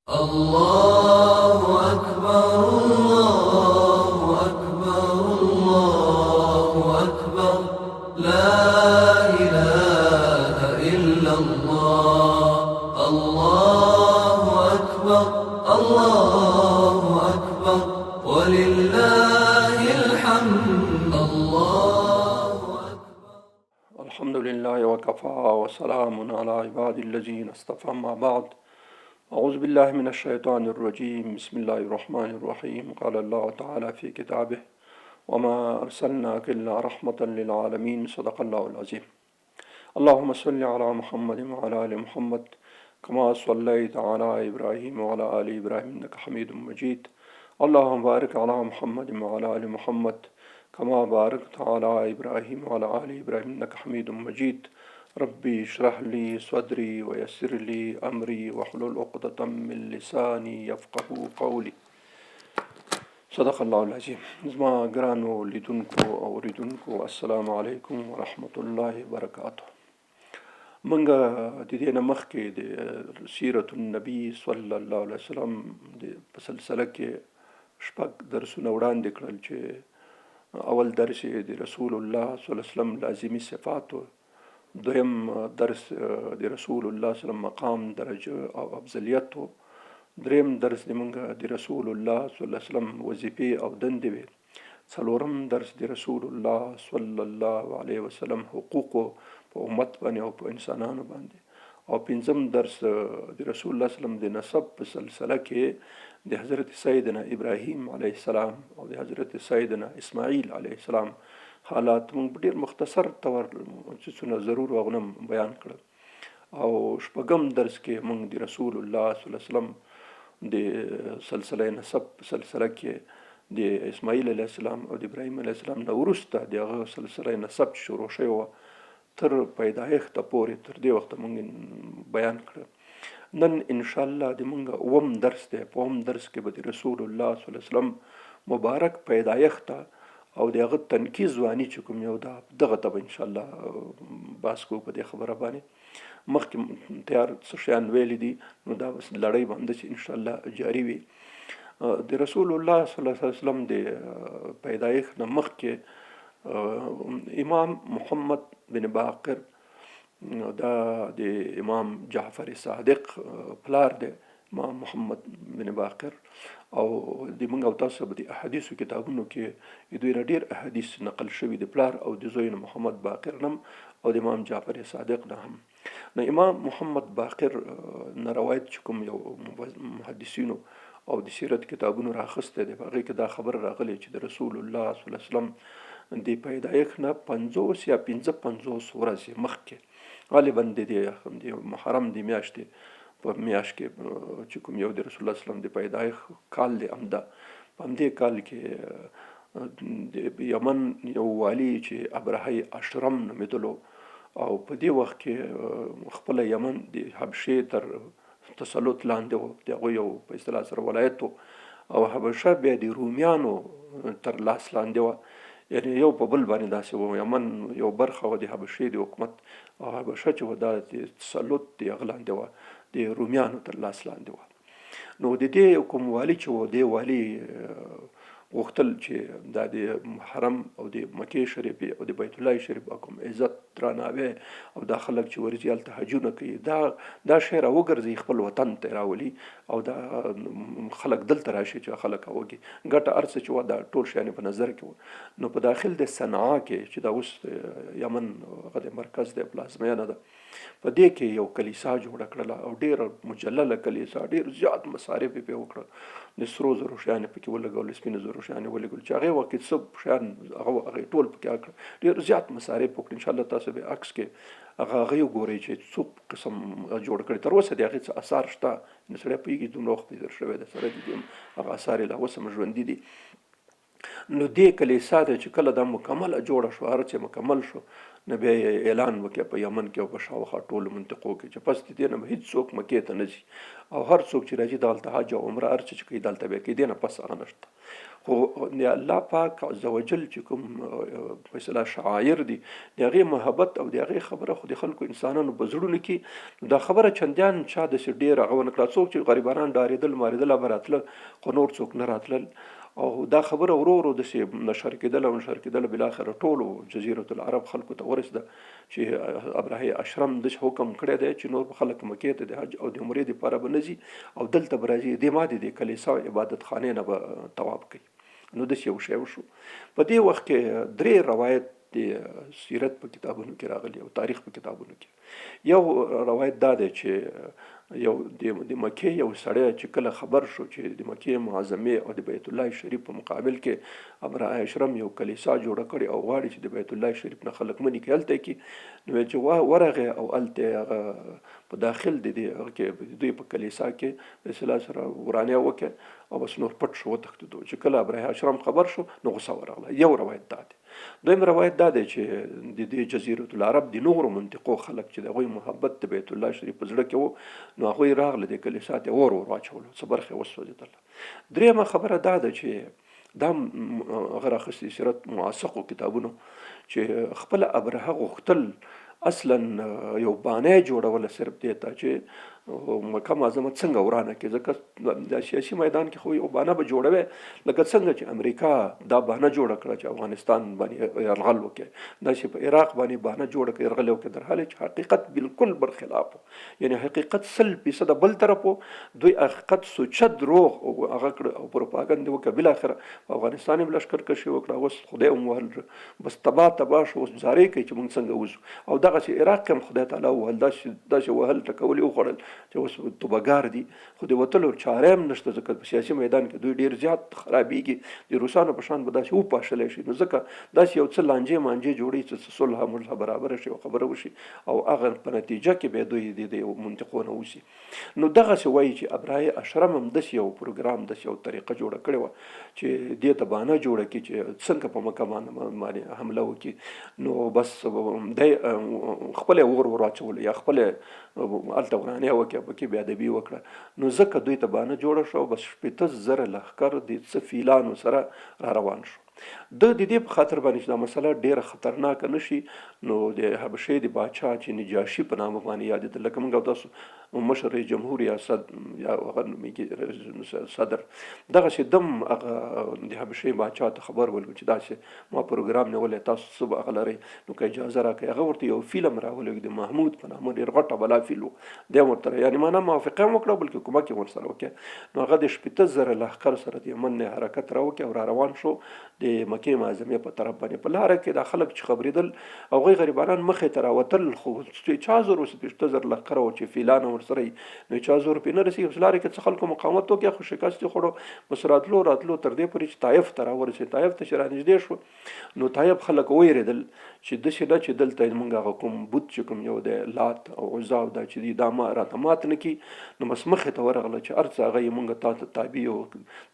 الله أكبر الله أكبر الله أكبر لا إله إلا الله الله أكبر الله أكبر ولله الحمد الله أكبر. الحمد لله وكفى وسلام على عباد الذين اصطفى. ما بعد، أعوذ بالله من الشيطان الرجيم. بسم الله الرحمن الرحيم. قال الله تعالى في كتابه: وما أرسلناك إلا رحمة للعالمين. صدق الله العظيم. اللهم صل على محمد وعلى آل محمد كما صليت على إبراهيم وعلى آل إبراهيم إنك حميد مجيد. اللهم بارك على محمد وعلى آل محمد كما باركت على إبراهيم وعلى آل إبراهيم إنك حميد مجيد. ربي اشرح لي صدري ويسر لي أمري واحلل عقدة من لساني يفقه قولي. صدق الله العظيم. زما ګرانو لیدونکو او اوریدونکو، السلام علیکم ورحمت الله وبرکاته. منګه د دې نه مخکې د سیرت النبی صلی الله علیه وسلم د سلسله کې شپږ درسونه وړاندې کړل، چې اول درس د رسول الله صلی الله علیه وسلم لازمی صفات، دویم درس د رسول الله صلی الله علیه وسلم مقام، درجه او افضلیت، دریم درس د منګه د رسول الله صلی الله علیه وسلم وظیفې او دندې وې، څلورم درس د رسول الله صلی الله علیه وسلم حقوق په امت باندې او په انسانانو باندې، او پنځم درس د رسول الله صلی الله علیه وسلم د نسب په سلسله کې د حضرت سیدنا ابراهیم علیه السلام او د حضرت سیدنا اسماعیل علیه السلام حالات موږ ډېر مختصر طور څه ضرور هغه بیان کړل. او شپږم درس کې موږ د رسول الله صلی الله علیه وسلم د سلسله نسب سلسله کې د اسماعیل علیه السلام او د ابراهیم علیه السلام نه وروسته دغه سلسله نسب شروع شوی و تر پیدایښت پورې، تر دې وخته موږ بیان کړل. نن انشاءالله د موږ اووم درس دی. په اووم درس کې به د رسول الله صلی الله علیه وسلم مبارک پیدایښت او دغه تنکي ځواني چې کوم یو دغه ته به انشاءالله بحث کوو په دې خبره باندې. مخکې تیار څه شیان ویلي دي، نو دا بس لړۍ باندې چې انشاءالله جاري وي. د رسول الله صلی الله علیه وسلم د پیدایښت نه مخکې امام محمد بن باقر، دا د امام جعفر صادق پلار دی، امام محمد بن باقر، او د موږ او تاسو به د احادیثو کتابونو کې دوی نه ډېر احادیث نقل شوي د پلار او د زوی نه محمد باقر نم او د امام جعفر صادق نه هم. نو امام محمد باقر نه روایت چې کوم یو محدثینو او د سیرت کتابونو راخسته دی، په هغې کې دا خبر راغلی چې د رسول الله صلی الله علیه وسلم د پیدایښت نه 50 یا 55 ورځې مخکې، غالبا د محرم د میاشتې په میاشت کې چې کوم یو د رسول الله صلی الله علیه وسلم د پیدایښت کال دی، همدا په همدې کال کې د یمن یو والی چې ابرهه اشرم نومېدلو، او په دې وخت کې خپله یمن د حبشې تر تسلط لاندې و، د هغوی یو په اصطلاح سره ولایت و، او حبشه بیا د رومیانو تر لاس لاندې وه، یعنی یو په بل باندې داسې و، یمن یو برخه و د حبشې د حکومت، او حبشه چې و دا د تسلط د هغه لاندې وه، د رومیانو تر لاس لاندې وه. نو د دې کوم والي چې و، دې والي غوښتل چې دا د حرم او د مکې شریفې او د بیت الله شریف کوم عزت درناوی او دا خلک چې ورځي هلته حجونه کوي، دا شی راوګرځي خپل وطن ته راولي، او دا خلک دلته راشي چې خلک وږي ګټه هر څه چې و دا ټول شیان په نظر کې و. نو په داخل د صنعا کې چې دا اوس یمن هغه د مرکز د پلازمینه ده، په دې کې یو کلیسا جوړه کړله، او ډېره مجلله کلیسا، ډېر زیات مصارف یې پرې وکړل، د سرو زرو شیان یې پکې ولګول، سپینو زرو شیان یې ولګول، چې هغې وخت کې څه شیان هغه ټول پکې کړل، ډېر زیات مصارف وکړل. انشاءالله تاسو به عکس کې هغه وګورئ چې څو قسم جوړ کړي. تر اوسه د هغې څه اثار شته، نو سړی پوهېږي دومره وخت تېر شوی دی، سره د دې هغه اثار یې لا اوس هم ژوندي دي. نو دې کلیسا ته چې کله دا مکمله جوړه شو، هر څه مکمل شو، نو بیا یې اعلان وکړ په یمن کې او په شاوخوا ټولو منطقو کې چې پس د دې نه به هېڅ څوک مکې ته نه ځي، او هر څوک چې راځي دلته حج او عمره هر څه چې کوي دلته به کوي، دې نه پس هغه نشته. خو د الله پاک عز وجل چې کوم فیصله شعایر دي د هغې محبت او د هغې خبره خو د خلکو انسانانو په زړونو کې دا خبره چندیان چا داسې ډېر هغه ونه کړه. څوک چې غریبانان ډارېدل مارېدل به راتله، خو نور څوک نه راتلل. او دا خبره ورو ورو داسې نشر کېدله بالاخره ټولو جزیرة العرب خلکو ته ورسېده چې ابرهه اشرم داسې حکم کړی دی چې نور به خلک مکې ته د حج او د عمرې دپاره به نه ځي او دلته به راځي، دې ما د کلیسا او عبادت خانې نه به طواف کوي. نو داسې یو شی وشو. په دې وخت کې 3 روایت د سیرت په کتابونو کې راغلي او تاریخ په کتابونو کې. یو روایت دا دی چې یو د مکې یو سړی چې کله خبر شو چې د مکې معظمې او د بیت الله شریف په مقابل کې ابرهه اشرم یو کلیسا جوړه کړې او غواړي چې د بیت الله شریف نه خلک منې کې هلته کې، نو چې ورغی او هلته هغه په داخل د دوی په کلیسا کې رسول الله سره ورانیا وکړه او بس نور پټ شو وتښتېدو. چې کله ابرهه اشرم خبر شو نو غوسه ورغله. یو روایت دا دی. دویم روایت دا دی چې د دې جزیرة العرب د نورو منطقو خلک چې د هغوی محبت د بیت الله شریف په زړه کې وو، نو هغوی راغله د کلیسا ته ور واچولو، څه برخې وسوځېدله. درېیمه خبره دا ده چې دا هغه راخیستې سیرت موثقو کتابونو چې خپله ابرهه غوښتل اصلا یو بانه جوړوله صرف دې ته چې مکه معظمه څنګه ورانه کړي، ځکه د سیاسي میدان کې خو یو بانه به جوړوي لکه څنګه چې امریکا دا بانه جوړه کړه چې افغانستان باندې یرغل وکړي، داسې په عراق باندې بانه جوړه کړه یرغل وکړي، در حاله چې حقیقت بالکل برخلاف و. یعنی حقیقت 100% بل طرف و. دوی حقیقت سوچه دروغ هغه کړه او پروپاګنډ وکړه. بالاخره په افغانستان یې لښکرکشي وکړه، اوس خدای ووهل بس تباه شو، اوس زارۍ کوي چې موږ څنګه وځو. او دغسې عراق هم خدای تعالی ووهل، داسې وهل ټکول یې وخوړل چې اوس توبهګار دي، خو د وتلو چاره هم نشته، ځکه په سیاسي میدان کې دوی ډېر زیات خرابېږي. د روسانو په شان به داسې وپاشلی شي، نو ځکه داسې یو څه لانجې مانجې جوړوي چې صلح ملح برابره شي او خبره وشي او هغه په نتیجه کې به دوی د یو منطقو نه وځي. نو دغسې وایي چې ابرهه اشرم هم داسې یو پروګرام داسې یو طریقه جوړه کړې وه چې دې ته بانه جوړه کړي چې څنګه په مکه باندې حمله وکړي. نو بس دی خپله ور واچولو یا خپله هلته ورانیا وکړه، پکې بې ادبي وکړه. نو ځکه دوی ته بانه جوړه شو، بس 15,000 لښکر د څه فیلانو سره را روان شو. د دې په خاطر باندې چې دا مسله ډېره خطرناکه نشي، نو د حبشې د باچا چې نجاشي په نامه باندې یادېده، لکه موږ او تاسو مشر رئیس جمهور یا هغه نومېږي صدر، دغسې دم هغه د حبشې باچا ته خبر ولګو چې داسې ما پروګرام نیولی، تاسو څه به هغه لرئ، نو که اجازه راکړئ. هغه ورته یو فیلم راولېږي د محمود په نامه، ډېر غټه بلا فیل و، دی ورته یعنې معنا موافقه هم وکړه بلکې کومک یې ورسره وکړه. نو هغه د 15,000 لښکر سره د یمن نه حرکت راوکړي او را روان شو د مکې معظمې په طرف باندې. په لاره کې دا خلک چې خبرېدل هغوی غریبانان مخې ته راوتل، خو چا زور 15,000 لښکر و چې فیلان ورسره نو چا زور پرې نه رسېږي. په لاره کې څه خلکو مقاومت وکړه، خو شکست یې خوړو. بس راتلو تر دې پورې چې طایف ته راورسېد. طایف ته چې رانږدې شو نو طایف خلک وویرېدل چې داسې نه چې دلته موږ هغه کوم بت چې کوم یو دی لات او عزا او دا چې دا راته مات نه کړي، نو بس مخې ته ورغله چې هر څه هغه یې مونږ تا ته تابع او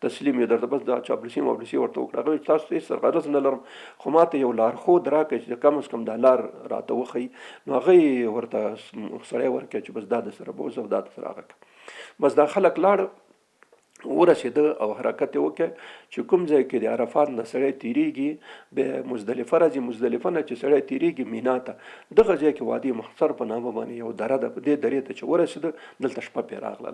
تسلیم یې درته بس دا چاپلوسي ماپلوسي ورته وکړه. هغه تاسو هېڅ غرض نه لرم، خو ما ته یو لارښود راکړئ چې کم از کم دا لار راته وښیي. نو هغه یې ورته سړی ورکړی چې بس دا د سره بوځه او دا د سره هغه کړه. بس دا خلک لاړ ورسېده او حرکت یې وکړ چې کوم ځای کې د عرفات نه سړی تېرېږي به مزدلفه راځي، مزدلفه نه چې سړی تېرېږي مینا ته، دغه ځای کې وادي مختصر په نامه باندې یو دره ده. په دې درې ته چې ورسېده دلته شپه پرې راغله،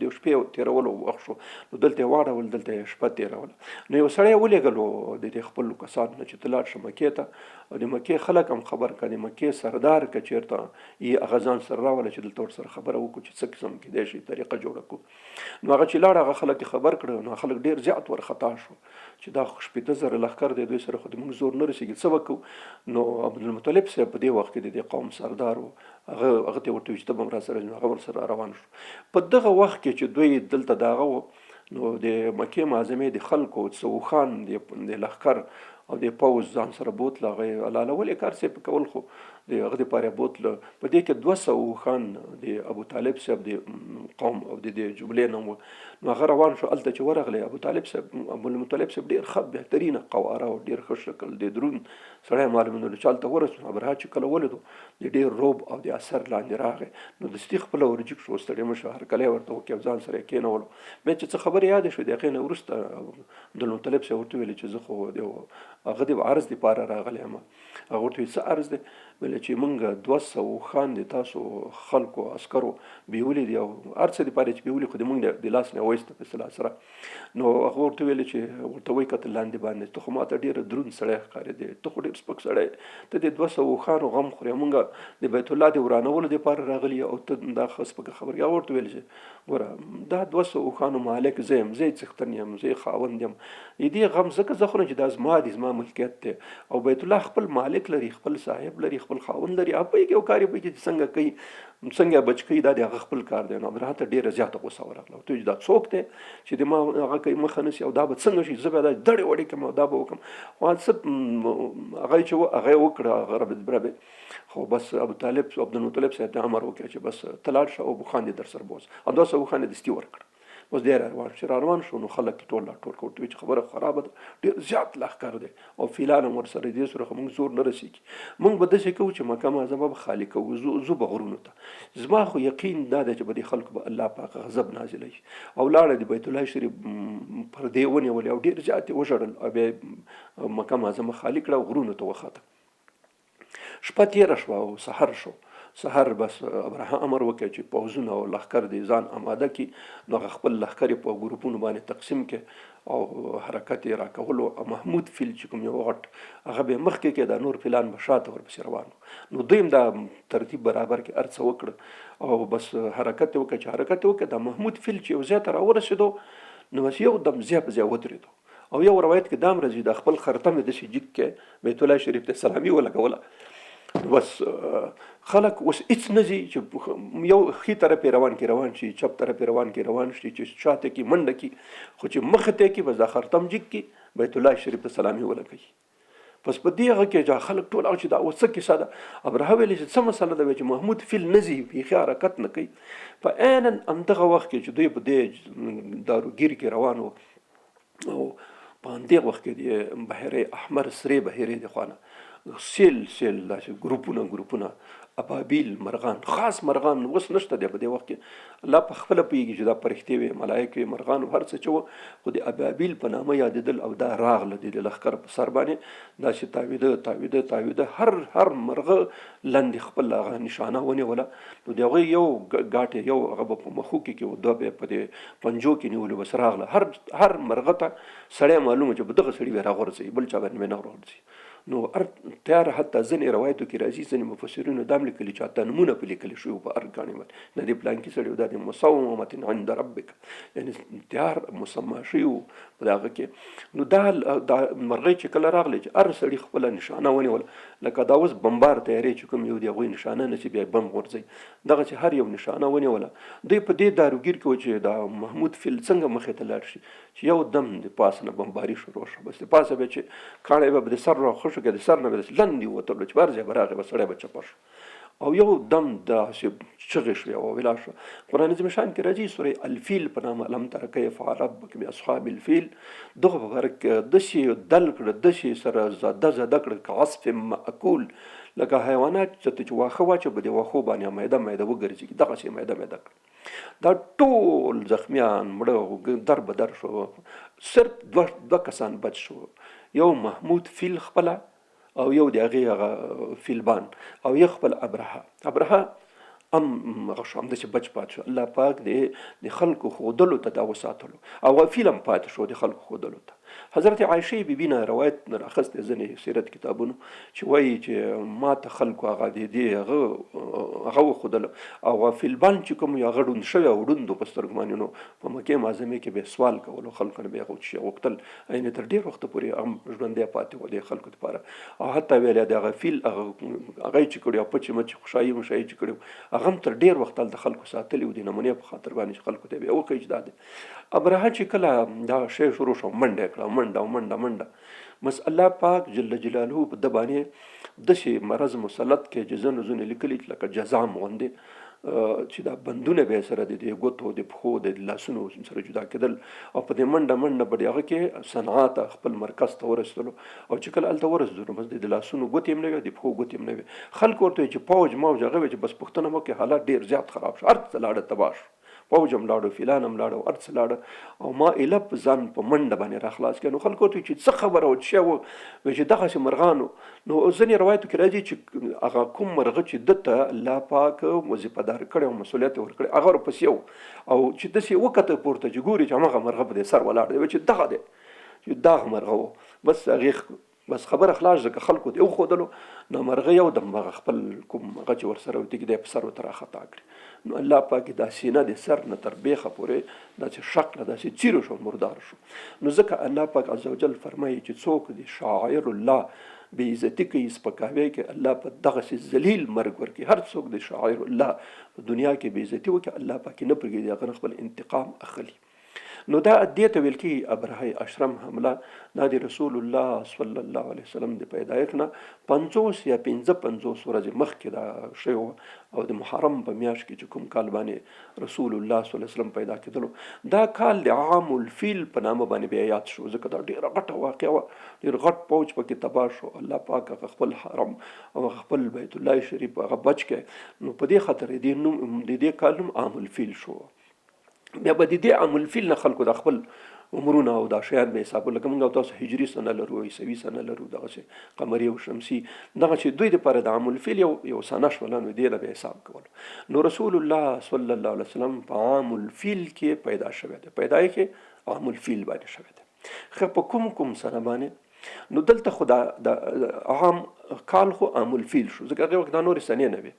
د شپې تېرولو وخت شو، نو دلته یې واړول، دلته یې شپه تېروله. نو یو سړی ولېږلو د خپلو کسانو نه چې ته لاړ شه مکې ته، او د مکې خلک هم خبر کړه، د مکې سردار که چېرته یې هغه ځان سره راوله چې دلته ورسره خبره وکړو چې څه قسم کېدای شي طریقه جوړه کړو. نو هغه چې لاړ هغه خلک خبر کړه، نو خلک ډېر زیات ورخطا شو چې دا 15,000 لښکر دی، دوی سره خو د موږ زور نه رسېږي، څه وکړو. نو عبدالمطلب صاحب په دې وخت کې د دې قوم سردار و، هغه ته ورته ویل چې ته به هم راسره ځې، هغه ورسره روان شو. په دغه وخت کې چې دوی دلته د هغه و، نو د مکې معظمې د خلکو څوخان د لښکر او د پوځ ځان سره بوتله، هغه یې حلالول یې کار صاحب کول، خو د هغه دپاره بوتله. په دې کې 200 اوښان د ابو طالب صاحب د قوم او د جملې نه وو. نو هغه روان شو. هلته چې ورغلی ابو طالب صاحب ابوالمطلب صاحب ډېر ښه بهترینه قواره او ډېر ښه شکل د درون سړی معلومېدلو. چې هلته ورسېدو ابرهه چې کله ولیدو د ډېر روب او د اثر لاندې راغی، نو دستي خپله ورجګ شو، ستړی مه شو، هرکلی ورته وکړي او ځان سره یې کېنولو. بیا چې څه خبرې یادې شوې د هغې نه وروسته عبدالمطلب صاحب ورته ویلې چې زه خو د هغه د عرض دپاره راغلی یم. هغه ورته ویل څه عرض دی؟ ویل چې موږ 200 اوښان د تاسو خلکو عسکرو بیولي دي او هر څه دپاره چې بیولي خو د موږ د لاس نه وایسته په اصطلاح سره. نو هغه ورته ویل چې ورته وایي کتل لاندې باندې ته خو ماته ډېره دروند سړی ښکارېدې، ته خو ډېر سپک سړی، ته د 200 اوښانو غم خورې، موږ د بیت الله د ورانولو دپاره راغلي او ته دا ښه سپکه خبرې. هغه ورته ویل چې ګوره دا 200 اوښانو مالک زه یم، زه یې څښتن یم، زه یې خاوند یم. د دې غم ځکه زه خورم چې دا زما دي، زما ملکیت دی او بیت الله خپل مالک لري، خپل صاحب لري، خپل خاوند لري. هغه پوهېږي او کار یې پوهېږي چې څنګه کوي، څنګه بچ کوي، دا د هغه خپل کار دی. نو ابرهه ته ډېره زیاته غوسه ورغله. ورته ویل دا څوک دی چې د ما هغه کوي مخه نیسي او دا به څنګه شي، زه به دا دړې وړې کړم او دا به وکړم. خو څه هغه چې هغه یې وکړه، هغه ربې خو بس ابو طالب عبدالمطلب صاحب ته امر وکړ چې بس ته لاړ شه او اوښان دې در سره بوځه. او 200 اوښان یې دستي ورکړه. اوس دی روان چې روان شو نو خلک ټول راټول کړه. ورته وایي چې خبره خرابه ده، ډېر زیات لښکر دی او فیلان هم ورسره دې سره خو موږ زور نه رسېږي. موږ به داسې کوو چې مکه معظمه به خالي کوو، ځو به غرونو ته. زما خو یقین دا دی چې به دې خلکو به الله پاک غضب نازلوي. او لاړه د بیت الله شریف پردې ونیولې او ډېر زیات یې وژړل او بیا مکه معظمه خالي کړه او غرونو ته وخته. شپه تېره شوه او سحر شو. سحر بس ابرهه امر وکړ چې پوځونه او لښکر د ځان آماده کړي. نو هغه خپل لښکر یې په ګروپونو باندې تقسیم کړي او حرکت یې راکولو. محمود فیل چې کوم یو غټ هغه به مخکې کې دا نور فیلان به شاته ورپسې روان وو. نو دوی هم دا ترتیب برابر کړي، هر څه وکړه او بس حرکت یې وکړه. چې حرکت یې وکړه دا محمود فیل چې یو ځای ته راورسېدو نو بس یو دم ځای په ځای ودرېدو. او یو روایت کې دا هم راځي د خپل خرطم یې داسې جګ کې بیت الله شریف ته سلامي ولګوله. بس خلک اوس هېڅ نه ځي چې یو ښي طرف یې روان کړي روان شي، چپ طرف یې روان کړي روان شي، چې شاته کړي منډه کړي، خو چې مخې ته کړي بس دا خرطم جګ کړي بیت الله شریف ته سلامي ولګوي. بس په دې هغه کې خلک ټول او چې دا اوس څه کیسه ده. ابرهه ویلې چې څه مسله ده چې محمود فیل نه ځي، بیخي حرکت نه کوي. په عیناً همدغه وخت کې چې دوی په دې داروګیر کې روان وو او په همدې وخت کې د بحیره احمر سرې بحیرې د خوا نه سیل داسې ګروپونه ابابیل مرغان، خاص مرغان اوس نشته دی په دې وخت کې. الله په خپله پوهېږي چې دا فرښتې وې، ملایکې وې، مرغان هر څه چې وو، خو د ابابیل په نامه یادېدل او دا راغله د لښکر په سر باندې داسې تاویده هر مرغه لاندې خپل هغه نشانه ونیوله. نو د هغوی یو ګاټې یو هغه به په مخو کې و، دوه به یې په دې پنجو کې نیولو. بس راغله هر مرغه ته سړی معلومه چې به دغه سړي به راغورځوي، بل چا باندې به نه راغورځوي. نو تیار حتی ځینې روایتو کې راځي، ځینې مفسرینو دا هم لیکلي چې حتی نومونه په لیکلي شوي په هر ګاڼې باندې، د دې پلانکي سړی و دا د مسومة عند ربک، یعنې تیار مسما شوي و په هغه کې. نو دا مرغۍ چې کله راغلی چې هر سړي خپله نشانه ونیوله، لکه دا اوس بمبار تیارې چې کوم یو د هغوی نشانه نه چې بیا بم غورځوي، دغه چې هر یو نشانه ونیوله. دوی په دې داروګیر کې و چې دا محمود فیل څنګه مخې ته لاړ شي، چې یو دم د پاس نه بمباري شروع شوه. بس د پاسه به چې کاڼی به د سر راخوشو کې د سر نه به داسې لندې ووتلو چې بهر ځای به راغی، به سړی به چپه شو او یو دم داسې چغې شوې او ولاړ شو. قرآن عظیم شان کې راځي سورې الفیل په نامه، الم تر کیف فعل ربک باصحاب الفیل، دغه په باره کې داسې دل کړه، داسې سره زده کړه کعصف مأکول، لکه حیوانات چې واښه واچوي په دې واښو باندې میده وګرځي، دغسې میده کړه. دا ټول زخمیان مړه در بدر شو. صرف دوه کسان بچ شو، یو محمود فیل خپله او یو د هغې هغه فیلبان او یو خپل ابرهه هم همداسې بچ پات شو. الله پاک د خلکو ښودلو ته دا وساتلو او فیل هم پاتې شو د خلکو ښودلو ته. حضرت عایشې بیبي نه روایت نه راخستی ځینې سیرت کتابونو چې وایي چې ما ته خلکو هغه هغه وښودله او فیلبان چې کوم هغه ړوند شوی او ړوندو په سترګو باندې نو په مکې معظمې کې به سوال کولو، خلکو نه به یې هغه شی غوښتل، یعنې تر ډېر وخته پورې هم ژوندی پاتې و د خلکو دپاره. او حتی ویل د هغه فیل هغه یې چې کړي او پچې مچې خوشایي مشایي چې کړي هغه هم تر ډېر وخت هلته خلکو ساتلي و د نمونې په خاطر باندې چې خلکو ته به یې وښیي چې دا دی. ابرهه چې کله دا شی شروع شو منډه کړه منډه بس الله پاک جل جلاله په د باندې داسې مرض مسلط کې چې ځینو لیکلي لکه جزام غوندې چې دا بندونه به سره د ګوتو د پښو د لاسونو سره جدا کېدل او په دې منډه په هغه کې صنعا ته خپل مرکز ته ورسېدلو او چې کله هلته ورسېدو نو بس د لاسونو ګوتې هم نه وي د پښو ګوتې هم نه وي خلک ورته چې پوج موج هغه وي چې بس پوښتنه مو کې حالات ډېر زیات خراب شو هر څه لاړه تباه شو پوج هم لاړو فیلان هم لاړو هر څه لاړه او ما ایله په ځان په منډه باندې را خلاص کړه نو خلکو ورته چې څه خبره وه څه وه چې دغسې مرغانو نو ځینې روایتو کې راځي چې هغه کوم مرغه چې ده ته الله پاک وظیفه دار کړی او مسؤلیت یې ورکړی هغه ورپسې و او چې داسې وکته پورته چې ګوري چې همغه مرغه په دې سر ولاړ دی چې دغه دی چې دغه مرغه و بس هغې بس خبره خلاص ځکه خلکو ته وښودلو نو مرغه یو دم هغه خپل کوم هغه چې ورسره وتېږي دی په سر ورته راخطا کړي نو الله پاک دا سینه د سر نه تر بیخه پورې داسې شق نه داسې څیرو شو مردار شو نو ځکه الله پاک عز وجل فرمایي چې څوک د شاعر الله بې عزتي کوي سپکاوی کوي الله په دغسې ذلیل مرګ ورکوي هر څوک د شاعر الله په دنیا کې بې عزتي وکړي الله پاک یې نه پرېږدي هغه خپل انتقام اخلي نو دا دې ته ویل کېږي ابرهه اشرم حمله دا د رسول الله صلی الله علیه وسلم د پیدایښت نه 50 یا 55 ورځې مخکې دا شوی او د محرم په میاشت کې چې کوم کال باندې رسول الله صلی الله علیه وسلم پیدا کېدلو دا کال د عام الفیل په نامه باندې بیا یاد شو ځکه دا ډېره غټه واقعه وه ډېر غټ پوج پکې تباه شو الله پاک هغه خپل حرم او خپل بیت الله شریف هغه بچ کړی نو په دې خاطر د دې کال نوم عام الفیل شو بیا به د دې عام الفیل نه خلکو د خپل عمرونه او دا شیان به حساب لکه موږ او تاسو هجري سنه لرو عیسوي سنه لرو دغسې قمري او شمسي دغه چې دوی دپاره د عام الفیل یو سنه شوله نو دې نه به حساب کولو نو رسول الله صلی الله علیه وسلم په عام الفیل کې پیدا شوی دی پیدا یې کې عام الفیل باندې شوی دی ښه په کوم سنه باندې نو دلته خو د عام کال خو عام الفیل شو ځکه هغې وخت دا نورې سنې نه وي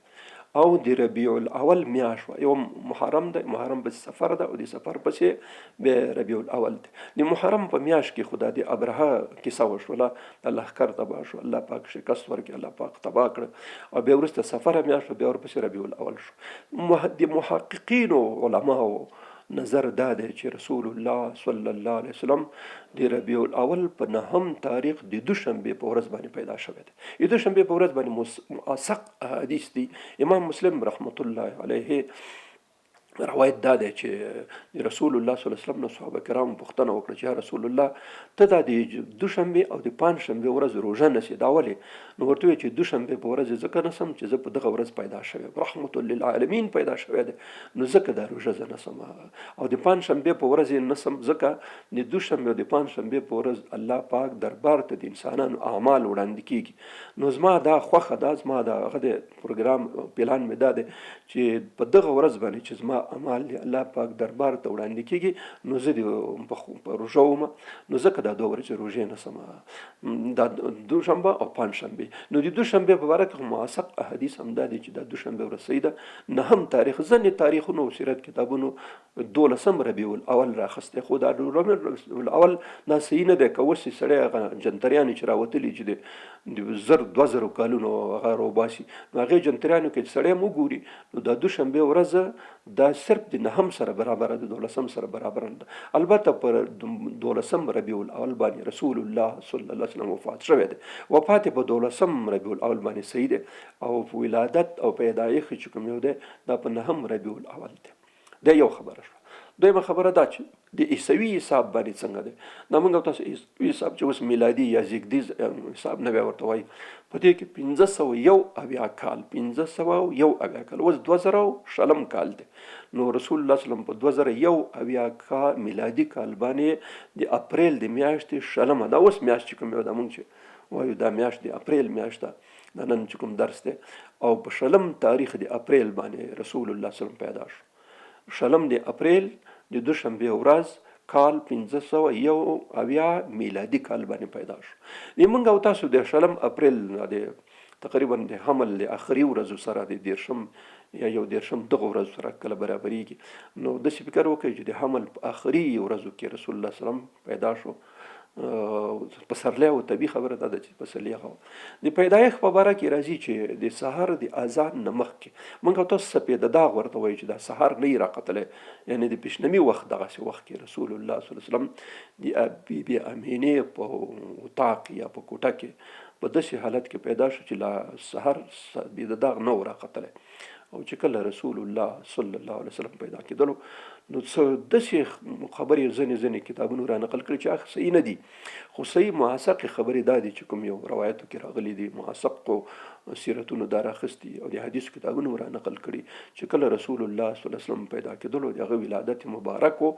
او د ربیع الاول میاشت یو محرم دی محرم پسې سفر ده او د سفر پسې بیا ربیع الاول دی د محرم په میاشت کې خدا د ابرهه کیسه وشوله د لښکر تباه شو الله پاک شکست ورکړي الله پاک تباه کړه او بیا وروسته سفر میاشت بیا ورپسې ربیع الاول شو د محققینو علماو نظر دا دی چې رسول الله صلی الله علیه وسلم د ربیع الاول په 9 تاریخ د دوشنبې په ورځ باندې پیدا شوی دی د دوشنبې په ورځ باندې موثق حدیث دی امام مسلم رحمت الله علیه روایت دا دی چې رسول الله صلی الله علیه وسلم نو صحابه کرام پوښتنه وکړه چې یا رسول الله ته دا د دوشنبې او د پنجشنبې ورځ روژه نسې دا ولې نو ورته ویل چې دوشنبې په ورځ ځکه نسم چې زه په دغه ورځ پیدا شوی رحمت للعالمین پیدا شوی دی نو ځکه دا روژه زه نسم او د پنجشنبې په ورځ یې نسم ځکه د دوشنبې او د پنجشنبې په ورځ الله پاک دربار ته د انسانانو اعمال وړاندې کېږي نو زما دا خوښه ده زما د هغه د پروګرام پلان مې دا دی چې په دغه ورځ باندې چې زما اعمال دی الله پاک دربار ته وړاندې کېږي نو زه د په روژه وم نو ځکه دا 2 ورځې روژې نسم دا دوشنبه او پنجشنبې نو د دوشنبې په باره کې موثق احادیث هم دا دی چې دا دوشنبې ورځ صحیح ده 9 تاریخ ځینې تاریخونو او سیرت کتابونو 12 ربیع الاول راخستی خو دا ربیع الاول دا صحیح نه دی که اوس یې سړی هغه جنتریانې چې راوتلي چې د 1000 کالونو هغه راوباسي نو هغې جنتریانو کې چې سړی هم وګوري نو دا دوشنبې ورځ دا صرف د 9 سره برابر ده 12 سره برابر ده البته پر 12 ربیع الاول باندې رسول الله صلی الله علیه وسلم وفات شوی دی وفات په 12 ربیع الاول باندې صحیح دی او ولادت او پیدایښت چې کوم یو دی دا په 9 ربیع الاول دی دا یو خبره شوه دویمه خبره دا چې د عیسوي حساب باندې څنګه دی دا موږ تاسو عیسوي حساب چې اوس میلادي یا زیږدیز حساب نه بیا ورته وایي په دې کې 501 کال 501 کال اوس 2000 کال دی نو رسول الله صلی الله علیه وسلم په 2001 کال میلادي کال باندې د اپریل د میاشتې شلمه دا اوس میاشت چې کوم یو دا موږ چې وایو دا میاشت د اپریل میاشت ده دا نن چې کوم درس دی او په شلم تاریخ د اپریل باندې رسول الله صلی الله علیه وسلم پیدا شو شلم د اپریل د دوشنبې ورځ کال 501 میلادي کال باندې پیدا شو د موږ او تاسو د شلم اپریل د تقریبا د حمل د اخري ورځو سره د 10 یا 11 دغه ورځ سره کله برابرېږي نو داسې فکر وکړئ چې د حمل په اخري ورځو کې رسول الله صلی الله علیه وسلم پیدا شو پسرلی او طبي خبره دا ده چې پسرلی هغه د پیدایښت په باره کې راځي چې د سهار د اذان نه مخکې موږ تاسو سپېده داغ ورته وایو چې دا سهار نه یې راختلی، یعنې د پیشنمي وخت دغسې وخت کې رسول الله صلی الله علیه وسلم د بیبي امینې په اتاق یا په کوټه کې په داسې حالت کې پیدا شو چې لا سهار سپېده داغ نه و راختلی. او چې کله رسول الله صلی الله علیه وسلم پیدا کېدلو نو څه داسې خبرې ځینې کتابونو را نقل کړي چې هغه صحیح نه دي، خو صحیح محقق خبرې دا دي چې کوم یو روایتو کې راغلي دي، محققو سیرتونو دا راخستي او د حدیث کتابونو را نقل کړي چې کله رسول الله صلی الله علیه وسلم پیدا کېدلو د هغه ولادت مبارک و،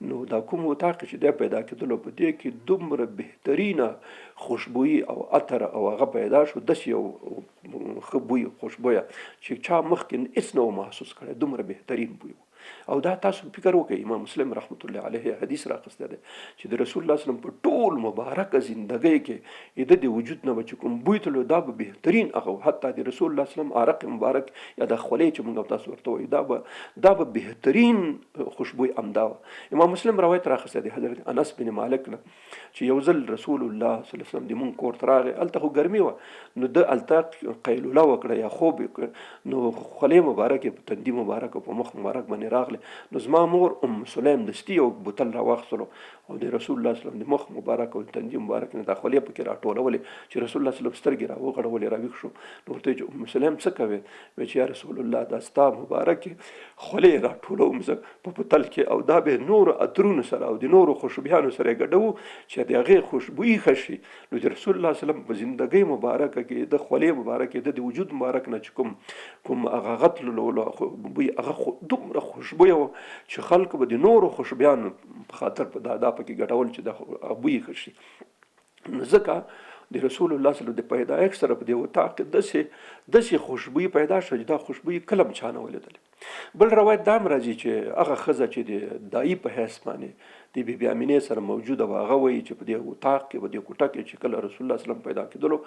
نو دا کوم اتاق چې دی پیدا کېدلو په دې کې دومره بهترینه خوشبویي او عطر او هغه پیدا شو، داسې یو ښه بوی خوشبویه چې چا مخکې هیڅ نه و محسوس کړی، دومره بهترین بوی و. او دا تاسو فکر وکړئ، امام مسلم رحمت الله علیه حدیث راخسته دی چې د رسول الله صلی الله علیه وسلم په ټول مبارکه زندګۍ کې د وجود نه به چې کوم بوی تلو دا به بهترین هغه، حتی د رسول الله صلی الله علیه وسلم عرق مبارک یا د خولې چې موږ تاسو ورته وایو دا به بهترین خوشبوی امدا. امام مسلم روایت راخسته دی حضرت انس بن مالک نه چې یو ځل رسول الله صلی الله علیه وسلم د مونږ کور ته راغی، هلته خو ګرمي وه، نو د هلته قیلوله وکړه یا خوب وکړه، نو خولې مبارکې په تندي مبارک په مخ مبارک باندې راغلی، نو زما مور سلیم دستي یو بوتل راواخیستلو او د رسول الله صلی الله علیه وسلم د مخ مبارک او تندي مبارک نه دا خولې پکې راټولولې چې رسول الله صلی الله علیه وسلم سترګې راوغړولې راویښ شو. نو ورته یې سلیم څه کوې؟ وایي چې یا رسول الله دا ستا مبارکې خولې راټولوم زه په بوتل کې، او دا به نورو عطرونو سره او د نورو خوشبویانو سره یې ګډوو چې د هغې خوشبویي ښه شي. نو د رسول الله صلی الله علیه وسلم په زندګۍ مبارکه کې د خولې مبارکې د وجود مبارک نه چې کوم هغه غتلو بوی هغه دومره خوشبویه و چې خلکو به د نورو خوشبویانو په خاطر په دا پکې ګټول چې د بوی ښه شي. نو ځکه د رسول الله صلی الله علیه وسلم د پیدایښت سره په دې اتاق کې داسې خوشبویي پیدا شوه چې دا خوشبویي کله هم چا نه ولیدلې. بل روایت دا هم راځي چې هغه ښځه چې د دایي په حیث باندې د بیبي امینې سره موجوده وه، هغه وایي چې په دې اتاق کې په دې کوټه کې چې کله رسول الله صلی الله علیه وسلم پیدا کېدلو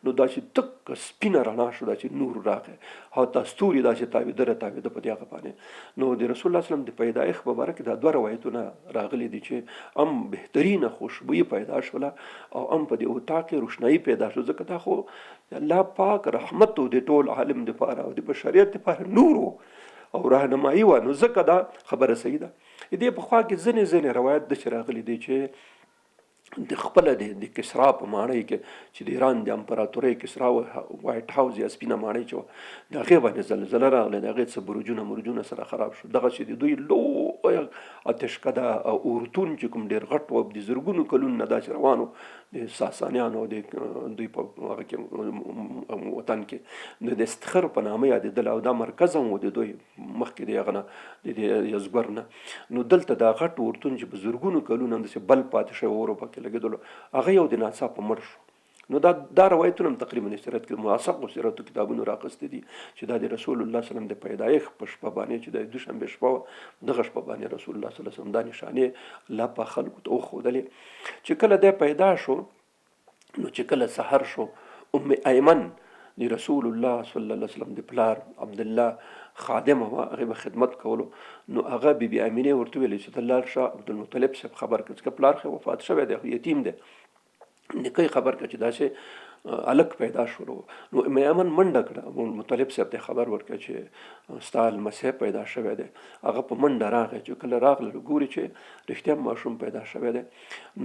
نو داسې تک سپینه رڼا شو، داسې نور راغی او دا ستوري داسې تاوېده په دې هغه باندې. نو د رسول الله صلی الله علیه وسلم د پیدایښت په باره کې دا دوه روایتونه راغلي دي چې هم بهترینه خوشبویي پیدا شوله او هم په دې اتاق کې روښنایي پیدا شو، ځکه دا خو الله پاک رحمت و د ټول عالم دپاره او د بشریت دپاره نور او راهنمایي وه، نو ځکه دا خبره صحیح ده. دې پخوا کې ځینې روایت داسې راغلی دی چې د خپله د کسرا په ماڼۍ کې چې د ایران د امپراتورۍ کسرا وایټ هاوس یا سپینه ماڼۍ چې وه د هغې باندې زلزله راغلی، د هغې څه برجونه سره خراب شو، دغسې د دوی لویه اتشکده او اورتون چې کوم ډېر غټ و د زرګونو کلونو نه داسې روان و د ساسانیانو د دوی په هغه کې وطن کې د استخر په نامه یادېدل او دا مرکز هم و د دوی مخکې د هغه نه د یزګور نه. نو دلته دا غټ اورتون چې په زرګونو کلونو همداسې بل پاتې شوی اور پکې لګېدلو، هغه یو د ناڅاپه مړ شو. نو دا روایتونه هم تقریبا سیرت کې محققو سیرتو کتابونو راخسته دي چې دا د رسول الله صلی الله علیه وسلم د پیدایښت په شپه باندې چې د دوشنبې شپه وه، دغه شپه باندې رسول الله صلی الله علیه وسلم دا نښانې الله په خلکو ته وښودلې. چې کله دی پیدا شو نو چې کله سحر شو، ام ایمن د رسول الله صلی الله علیه وسلم د پلار عبدالله خادمه وه، هغې به خدمت کولو. نو هغه بیبي امینې ورته ویلې چې ته لاړ شه عبدالمطلب صاحب خبر کړه، ځکه پلار خو وفات شوی دی، یتیم دی، نیکه خبر کړه چې داسې الک پیدا شولو. نو ام ایمن منډه کړه، مطلب صاحب ته خبر ورکړه چې ستا لمسی پیدا شوی دی. هغه په منډه راغی، چې کله راغله ګوري چې رښتیا ماشوم پیدا شوی دی،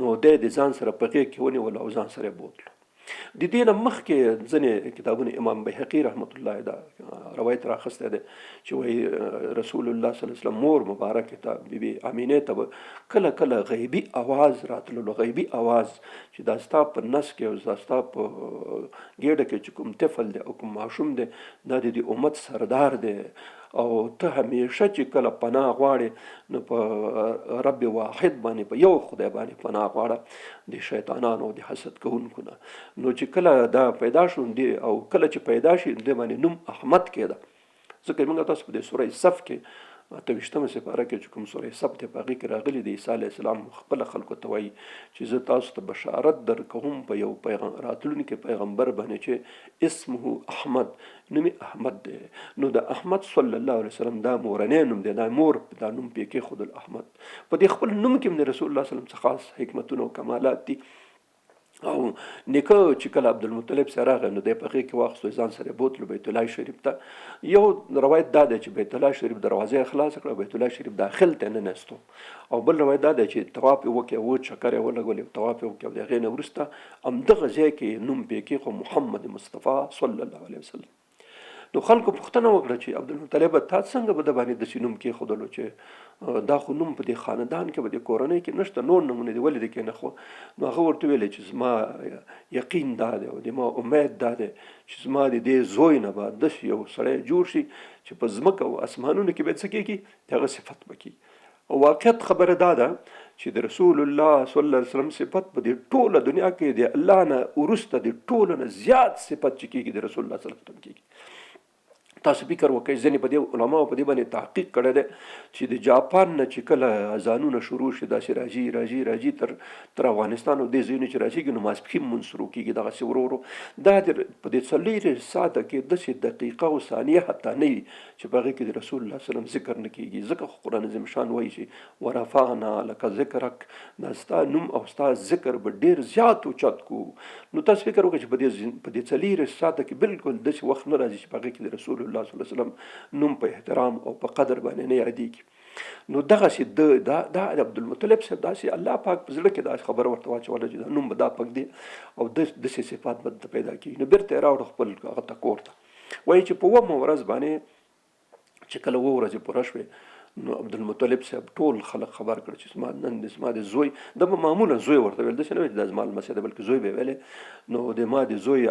نو دی د ځان سره په غېږ کې ونیولو او ځان سره یې بوتلو. د دې نه مخکې ځینې کتابونه امام بیهقي رحمت الله دا روایت راخستی دی چې وایي رسول الله صلی الله علیه وسلم مور مبارکې ته بیبي امینې ته به کله کله غیبي اواز راتللو، غیبي اواز چې دا ستا په نس کې او دا ستا په ګېډه کې چې کوم طفل دی او کوم ماشوم دی دا د دې امت سردار دی او ته همیشه چې کله پناه غواړې نو په رب واحد باندې په یو خدای باندې پناه غواړه د شیطانانو او د حسد کوونکو نه. نو چې کله دا پیدا شو او کله چې پیدا شي د باندې نوم احمد کېده، ځکه موږ تاسو په دې سوره صف کې 28مه سپاره کې چې کوم سوره سبت په هغې کې راغلي د عیسی علیه السلام خپله خلکو ته وایي چې زه تاسو ته بشارت درکوم په یو راتلونکي پیغمبر باندې چې اسمه احمد، نوم احمد دی. نو د احمد صلی الله علیه وسلم دا مورنی نوم دی، دا مور دا نوم پې کېښودل احمد. په دې خپل نوم کې هم د رسول الله صلی الله علیه وسلم څخه خاص حکمتونه او کمالات دي. او نیکه چې کله عبدالمطلب سره راغی نو دی په هغې کې واخیستو ځان سره بوتلو بیت الله شریف ته. یو روایت دا دی چې بیت الله شریف دروازه یې خلاصه کړه، بیت الله شریف داخل ته ننستو. او بل روایت دا دی چې طواف یې وکړي، اووه چکر یې ولګولې، طواف یې وکړي او د هغې نه وروسته همدغه ځای کې نوم پې کېښود محمد مصطفی صلی الله علیه وسلم. نو خلکو پوښتنه وکړه چې عبدالمطلب تا څنګه به د باندې داسې نوم کېښودلو چې دا خو نوم په دې خاندان کې به د کورنۍ کې نشته، نور نومونه دي ولې دې کېنښود؟ نو هغه ورته ویلې چې زما یقین دا دی او زما امید دا دی چې زما د دې زوی نه به داسې یو سړی جوړ شي چې په ځمکه او اسمانونو کې به څه کېږي د هغه صفت به کېږي. او واقعیت خبره دا ده چې د رسول الله صلی الله علیه وسلم صفت په دې ټوله دنیا کې د الله نه وروسته د ټولو نه زیات صفت چې کېږي د رسول الله صلی الله علیه وسلم کېږي. تاسو فکر وکړئ، ځینې په دې علماو په دې باندې تحقیق کړی دی چې د جاپان نه چې کله اذانونه شروع شي داسې راځي تر افغانستان او دې ځایونو چې راځي نو ماسپښین لمونځ شروع کېږي دغسې ورو ورو. دا په دې 4 ساعته کې داسې دقیقه او ثانیه حتی نه وي چې په هغې کې د رسول الله صلی الله علیه وسلم ذکر نه کېږي. ځکه خو قرآن عظیم شان وایي چې ورفعنا لک ذکرک، دا ستا نوم او ستا ذکر به ډېر زیات اوچت کو. نو تاسو فکر وکړئ چې په دې 4 ساعته کې بالکل داسې وخت نه راځي چې په هغې کې د رسول الله صلی الله علیه وسلم نوم په احترام او په قدر باندې نه یادېږي. نو دغسې دا عبدالمطلب صاحب داسې الله پاک په زړه کې دا خبره ورته واچوله چې دا نوم به دا پک دی او داسې صفات به ته پیدا کېږي. نو بیرته یې راوړه خپل هغه ته کور ته. وایي چې په 9مه ورځ باندې چې کله 9 ورځې پوره شوې نو عبدالمطلب صاحب ټول خلک خبر کړ چې زما د زوی، دا به معمولا زوی ورته ویل، داسې نه وایي چې دا زما لمسی ده بلکې زوی به یې ویلې. نو د ما د زوی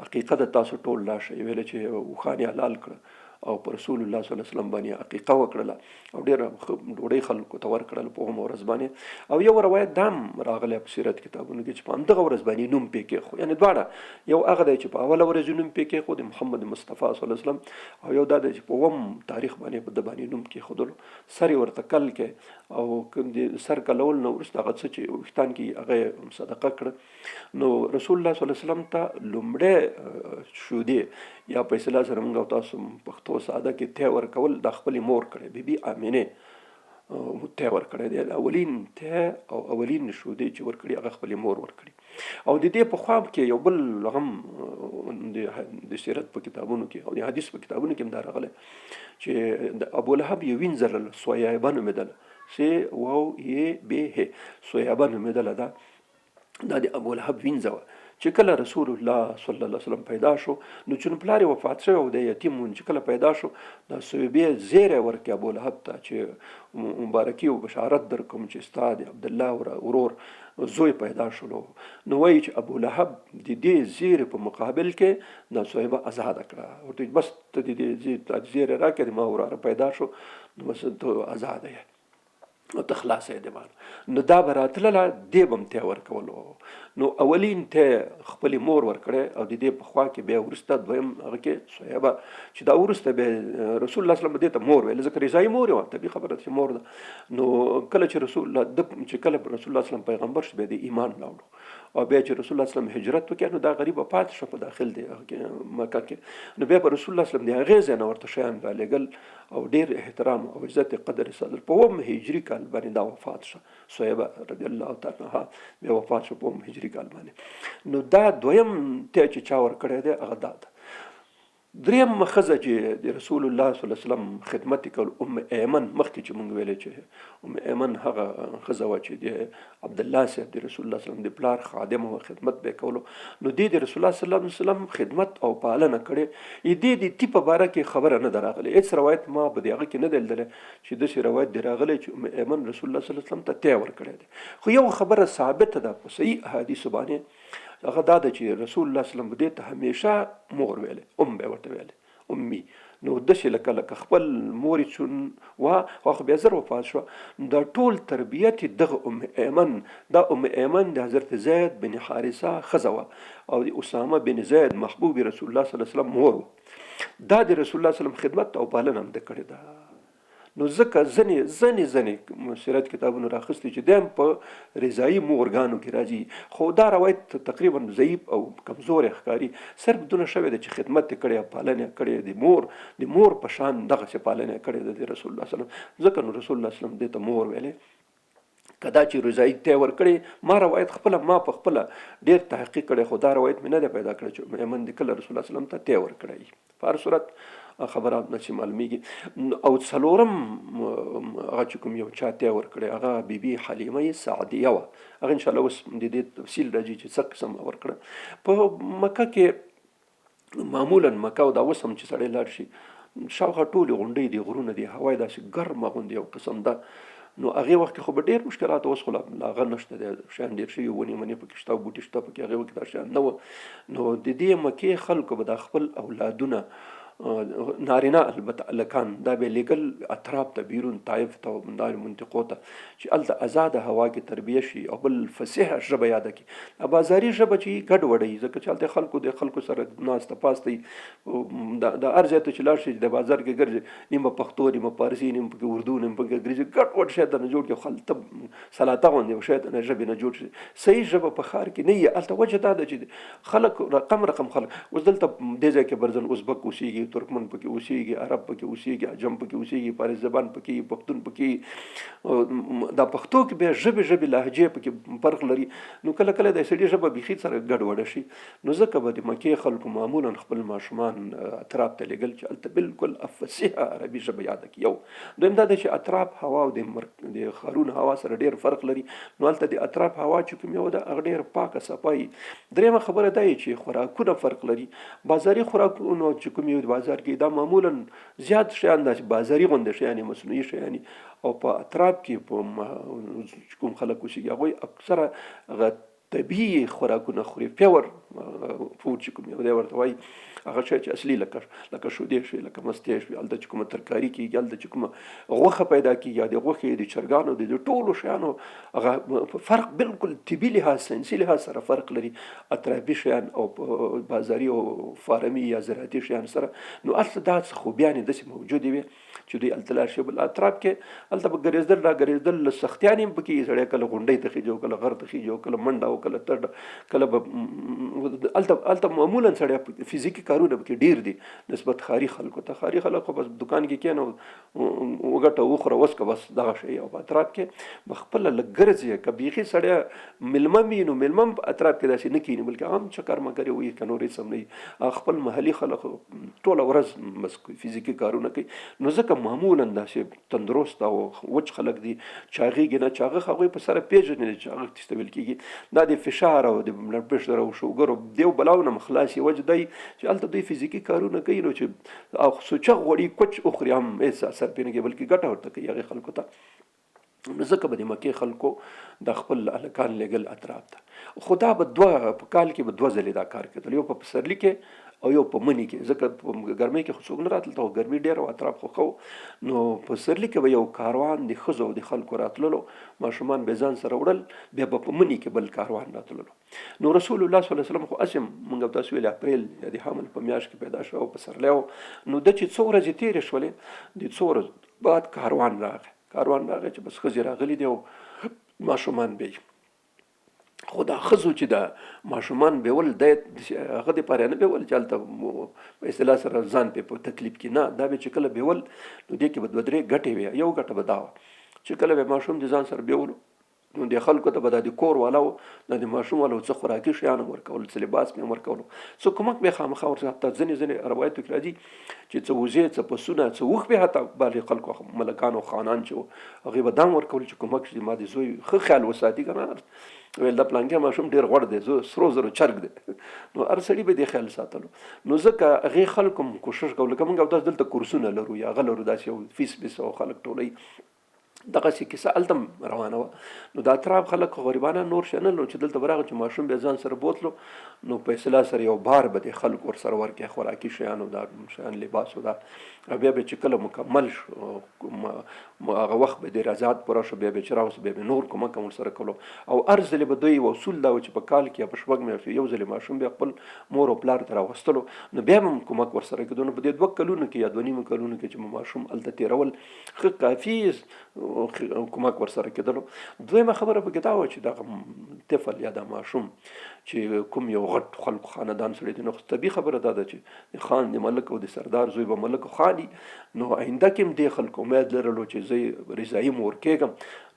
عقیقه ده تاسو ټول لاړ شئ. ویله چې اوښان یې حلال کړه او په رسول الله صلی الله علیه وسلم باندې عقیقه وکړله او ډېره ډوډۍ خلکو ته ورکړله په 9مه ورځ باندې. او یو روایت دا هم راغلی په سیرت کتابونو کې چې په همدغه ورځ باندې نوم پې کېښود. یعنې دواړه، یو هغه دی چې په اوله ورځ نوم پې کېښود محمد مصطفی صلی الله علیه وسلم، او یو دا دی چې په 9م تاریخ باندې د باندې نوم کېښودلو. سر یې ورته کل کې او کوم د سر کلول نه وروسته هغه څه چې ویښتان کې هغه صدقه کړه. نو رسول الله صلی الله علیه وسلم ته لومړی شودې یا په اصطلاح سره موږ او تاسو پښتو ساده کې تی ورکول د خپلې مور کړی، بي بي آمینې تی ورکړی دی. اولین تی او اولین شودې چې ورکړي هغه خپلې مور ورکړي. او د دې په خوا کې یو بل هم د سیرت په کتابونو کې او د حدیث په کتابونو کې هم دا راغلی چې د ابولهب یې وینځله سویابه نومېدله، س واو یې بې ه سویابه نومېدله. دا د ابولهب وینځه وه چې کله رسول الله صلی الله علیه وسلم پیدا شو نو چې پلار یې وفات شوی او د یتیم چې کله پیدا شو دا صویبې زیری ورکړي ابولهب ته چې مبارکي او بشارت درکوم چې ستا د عبدالله ورور زوی پیدا شلو. نو وایي چې ابولهب د دې زیری په مقابل کې دا صویبه آزاده کړه، ورته بس ته د دې زیری راکړې ما وراره پیدا شو نو بس ته آزاده یې او ته خلاصه یې د مال. نو دا به راتلله دې به هم تی ورکولو. نو اولین تی خپلې مور ورکړی او د دې په خوا کې بیا وروسته دویم هغه کې صحیبه چې دا وروسته بیا رسول الله صلی الله علیه وسلم دې ته مور ویل، ځکه رضایي مور یې وه، طبیعي خبره چې مور ده. نو کله چې رسول الله چې کله رسول الله صلی الله علیه وسلم پیغمبر شو بیا د ایمان راوړو او بیا چې رسول الله صلی الله علیه وسلم هجرت وکړ نو دا غریبه پاتې شوه په داخل دی مکه کې. نو بیا په رسول الله صلی الله علیه وسلم د هغې ځای نه ورته شیان رالېږل او ډېر احترام او عزت قدر صدر. په 9 هجري کال باندې دا وفات شوه صحیبه رضی الله تعالی عنها، بیا وفات شو په 9 هجري کال باندې. نو دا دویم تی چې چا ورکړی دی هغه دا ده. دریم ښځه چې د رسول الله صلی الله علیه وسلم خدمت یې کول ام ایمن، مخکې چې موږ ویلی چې ام ایمن هغه ښځه وه چې د عبدالله صاحب د رسول الله صلی الله علیه وسلم د پلار خادم او خدمت به یې کولو. نو دې د رسول الله صلی الله علیه وسلم خدمت او پالنه کړې. دې د تی په باره کې خبره نه ده راغلې، هېڅ روایت ما په دې هغه کې نه دی لیدلی چې داسې روایت دی راغلی چې ام ایمن رسول الله صلی الله علیه وسلم ته تی ورکړی دی. خو یو خبره ثابته ده په صحیح احادیثو باندې، هغه دا ده چې رسول الله صلی الله علیه وسلم دې ته همیشه مور ویلې، ام به ورته ویلې، امي. نو داسې لکه خپل مور یې چون وه، خو بیا زر وفات شوه. دا ټول تربیت دغه ام ایمن، دا ام ایمن د حضرت زید بن حارثه ښځه وه او د اسامه بن زید محبوب رسول الله صلی الله علیه وسلم مور وه. دا د رسول الله صلی الله علیه وسلم خدمت او پالنه هم ده کړې ده. نو ځکه ځنې سیرت کتابونو راخستي چې دیم په رضایي مورګانو کې راځي، خو دا روایت تقریبا ضعیف او کمزور ښکاري. صرف دونه شوی دی چې خدمت یې کړی، پالنه کړې د مور په شان دغسې پالنه کړې ده د رسول الله صلی الله علیه وسلم. ځکه نو رسول الله صلی الله علیه وسلم دې ته مور ویلې. کدا چې رضایي ته ورکړي، ما روایت په خپله ډېر تحقیق کړی، خو دا روایت مې نه دی پیدا کړی چې میرمن دې کله رسول الله صلی الله علیه وسلم ته ورکړی. په هر صورت خبره نشي معلومیږي. او څلورم هغه چې کوم یو چا ته ورکړی هغه بیبي حلیمه سعدیه وه. هغه انشاءالله اوس د دې تفصیل راځي چې څه قسم ورکړه. په مکه کې معمولا مکه او دا اوس هم چې سړی لاړ شي شاوخوا ټولې غونډۍ دي، غرونه دي، هوا یې داسې ګرمه غوندې یو قسم ده. نو هغې وخت کې خو به ډېر مشکلات، اوس خو لا هغه نشته دی، شیان ډېر شوي، ونې منې پکې شته، بوټي شته پکې، هغې وخت کې دا شیان نه وه. نو د دې مکې خلکو به دا خپل اولادونه نارینه البته هلکان دا به لېږل اطراف ته بیرون طایف ته او داسې منطقو ته چې هلته ازاده هوا کې تربیه شي او بل فصیحه ژبه یاده کړي. بازاري ژبه چې ګډوډوي، ځکه چې هلته د خلکو سره ناسته پاسته د هر ځای ته چې لاړ شي د بازار کې ګرځي، نیمه پښتو، نیمه پارسي، نیمه پکې اردو، نیمه پکې انګریزي، ګډوډ شی درنه جوړ کړي. خلطه سلاطه غوندې یو شی د ژبې نه جوړ شي. صحیح ژبه په ښار کې نه وي. هلته وجه دا ده چې خلک رقم خلک، اوس دلته دې ځای کې برزن ازبک اوسېږي، ترکمن پکې اوسېږي، عرب پکې اوسېږي، عجم پکې اوسېږي، فارس زبان پکې، پښتون پکې. دا پښتو کې بیا ژبې لهجې پکې فرق لري. نو کله کله د سړي ژبه بیخي سره ګډوډه شي. نو ځکه به د مکې خلکو معمولا خپل ماشومان اطراف ته لېږل چې هلته بالکل فصیحه عربي ژبه یاده کړي. یو دویم دا دی چې اطراف هوا او د ښارونو هوا سره ډېر فرق لري. نو هلته د اطراف هوا چې کوم یو ده هغه ډېر پاکه صفایي. دریمه خبره دا چې خوراکونه فرق لري. بازاري خوراکونه چې کوم یو بازار کې دا معمولا زیات شیان داسې بازاري غوندې شیان، مصنوعي شیان، او په اطراف کې په کوم خلک اوسېږي هغوی اکثره هغه طبیعي خوراکونه خوري. پیور فوډ چې کوم یو دی ورته وایي، هغه شی چې اصلي لکه شودې شوي، لکه مستې شوي، هلته چې کومه ترکاري کېږي، هلته چې کومه غوښه پیدا کېږي، یا د غوښې د چرګانو د ټولو شیانو هغه فرق بالکل طبي لحاظ ساینسي لحاظ سره فرق لري اطرافي شیان او بازاري او فارمي یا زراعتي شیان سره. نو هلته دا څه خوبیانې داسې موجودې وي چې دوی هلته لاړ شي. بل اطراف کې هلته به ګرځېدل راګرځېدل سختیانې هم پکې، سړی کله غونډۍ ته خېږي او کله غر ته خېږي او کله منډه او کله تډه، کله به هلته معمولا سړی فزیکي کارونه پکې ډېر دي نسبت ښاري خلکو ته. ښاري خلک خو بس دکان کې کېنه وګټه وخوره وسکه بس دغه شی. او په اطراف کې به خپله لږ ګرځي، که بیخي سړی مېلمه وي نو مېلمه په اطراف کې داسې نه کښېني، بلکې عام چکر مکرې وي، که نور هېڅ هم نه وي. خپل محلي خلک ټوله ورځ بس فزیکي کارونه کوي. نو ځکه معمولا داسې تندرست او وچ خلک دي، چاغېږي نه. چاغښ هغوی په سره پېژني چې چاغښ ته ویل کېږي. دا د فشار او د بلډ پرېشر او شوګر او دیو بلاو نه خلاص وجه دی چې هلته دوی فزیکي کارونه کوي. نو چې او سوچه غوړي کوچ اخري هم هېڅ اثر پرې نه کوي، بلکې ګټه ورته کوي هغې خلکو ته. ځکه به د مکې خلکو د خپل هلکان لېږل اطراف ته. خو دا به په کال کې به 2 ځلې دا کار کېدل، یو په پسرلي کې او یو په مني کې. ځکه په ګرمۍ کې خو څوک نه راتلل، ته ګرمي ډېره او اطراف خو ښه. نو په پسرلي کې به یو کاروان د ښځو او د خلکو راتللو، ماشومان به ځان سره وړل، بیا به په مني کې بل کاروان راتللو. نو رسول الله صلی الله علیه وسلم خو اسیم موږ تاسو ویل اپریل یا د حمل په میاشت کې پیدا شو او پسرلی و. نو د چې څو ورځې تېرې شولې، د څو ورځې بعد کاروان راغی چې بس ښځې راغلي دي او ماشومان به یې. خو دا ښځو چې د ماشومان بیول د هغه دپاره نه بیول چې هلته په اصطلاح سره ځان په تکلیف کې نه، دا به چې کله بیول نو دې کې به 2-3 ګټې وي. یو ګټه به دا وه چې کله به ماشوم د ځان سره بیولو نو د خلکو ته به د کور والاو د ماشوم والاو څه خوراکي شیان هم ورکول، څه لباس مې هم ورکولو، څه کومک به خامخا ورته. حتی ځینې روایتو کې راځي چې څه وزې، څه پسونه، څه اوښ به حتی بالغ خلکو ملکان او خانان چې وو هغې به دا هم ورکول چې کومک شي ما د زوی ښه خیال وساتي. که نه ویل دا پلانکي ماشوم ډېر غوړ دی، سرو زرو چرګ دی. نو هر سړي به دې خیال ساتلو. نو ځکه هغې خلکو هم کوشش کول. لکه موږ داسې دلته کورسونه لرو یا هغه لرو، داسې یو فیس او خلک ټولوي. دغسې کیسه هلته هم روانه وه. نو دا تراب خلک غریبانه نور شي نه لرو چې دلته به راغی چې ماشوم بیا ځان سره بوتلو نو په اصطلاح سره یو بار به د خلکو ورسره ورکړي خوراکي شیان او دا شیان لباس او دا بیا به چې کله مکمل شو هغه وخت به د رضاعت پوره شو بیا به چې راوست بیا به نور کومک هم ورسره کولو او هر ځلې به دوی اصول دا و چې په کال کې یا په شپږ میاشتو یو ځلې ماشوم بیا خپل مور او پلار ته راوستلو نو بیا به هم کومک ورسره کېدو. نو په دې 2 کلونو کې یا 2 نیمو کلونو کې چې ماشوم هلته تېرول ښه کافي کومک ورسره کېدلو. دویمه خبره پکې دا وه چې دغه طفل یا دا ماشوم چې کوم یو غټ خلکو خاندان سړی دی نو طبیعي خبره دا ده چې د خان د ملک او د سردار زوی به ملک خالي نو آینده کې هم دې خلکو امید لرلو چې زه رضایي مور کېږم.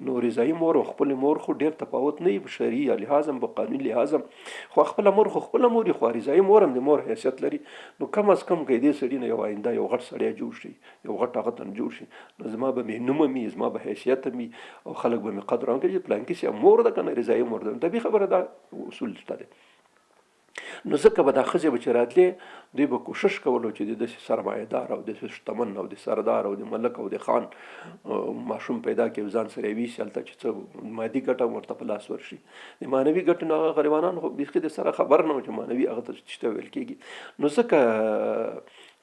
نو رضایي مور او خپل مور خو ډېر تفاوت نه وي په شرعي لحاظ هم په قانوني لحاظ هم خو خپله مور خو خپله مور وي خو رضایي مور هم د مور حیثیت لري. نو کم از کم که دې سړي نه یو آینده یو غټ سړی جوړ شي یو غټ هغه تن جوړ شي نو زما به مې نوم وي زما به حیثیت وي او خلک به مې قدر وکړي چې پلانکي سي مور ده که نه رضایي مور ده. طبیعي خبره دا اصول شته دی. نو ځکه به دا ښځې به چې راتلې دوی به کوشش کولو چې د داسې سرمایه‌دار او داسې شتمن او د سردار او د ملک او د خان ماشوم پیدا کړي ځان سره یې ویسي هلته چې څه مادي ګټه هم ورته په لاس ورشي. د معنوي ګټې نه هغه غریبانان خو بیخي د سره خبر نه و چې معنوي هغه ته څه ته ویل کېږي. نو ځکه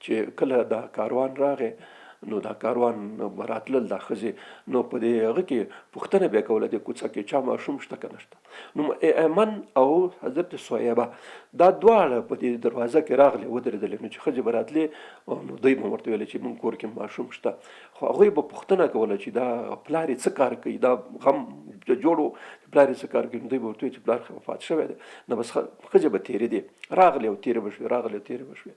چې کله دا کاروان راغی نو دا کاروان براتلل دا ښځې نو په دې هغه کې پوښتنه بیا کوله د کوڅه کې چا ماشوم شته که نشته. نو ایمن او حضرت صهیبه دا دواړه په دې دروازه کې راغلې ودرېدلې نو چې ښځې به راتلې نو دوی به ورته ویلې چې مونږ کور کې ماشوم شته خو هغوی به پوښتنه کوله چې دا پلار یې څه کار کوي دا غم جوړ و پلار یې څه کار کوي نو دوی به ورته وایي چې پلار وفات شوی دی. نو بس ښځې به تېرې دي راغلې او تېرې به شوې راغلې او تېرې به شوې.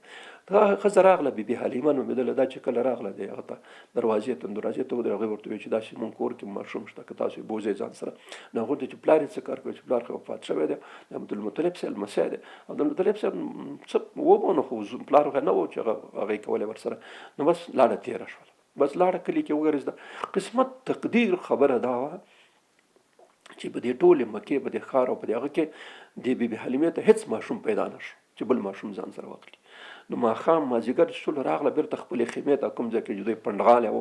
دا ښځه راغله بي بي حلیمه نومېدله دا چې کله راغله دی هغه ته دروازې ته دروازې ته ودرېد هغوی ورته وایي چې داسې مونږ کور کې ماشوم شته که تاسو یې بوځئ ځان سره. نو هغوی ته چې پلار یې څه کار کوي چې پلار خو وفات شوی دی د عبدالمطلب صاحب لمسی دی. عبدالمطلب صاحب څه ومنو خو پلار خو نه و چې هغه یې کولی ورسره. نو بس لاړه تېره شوله بس لاړه کلي کې وګرځېده. قسمت تقدیر خبره دا وه چې په دې ټولې مکې په دې ښار او په دې هغه کې د بي بي حلیمې ته هېڅ ماشوم پیدا نه شو چې بل ماشوم ځان سره واخلي. نو ماښام مازدیګر چې شول راغله بېرته خپلې خیمې ته کوم ځای کې چې دوی پنډغالی و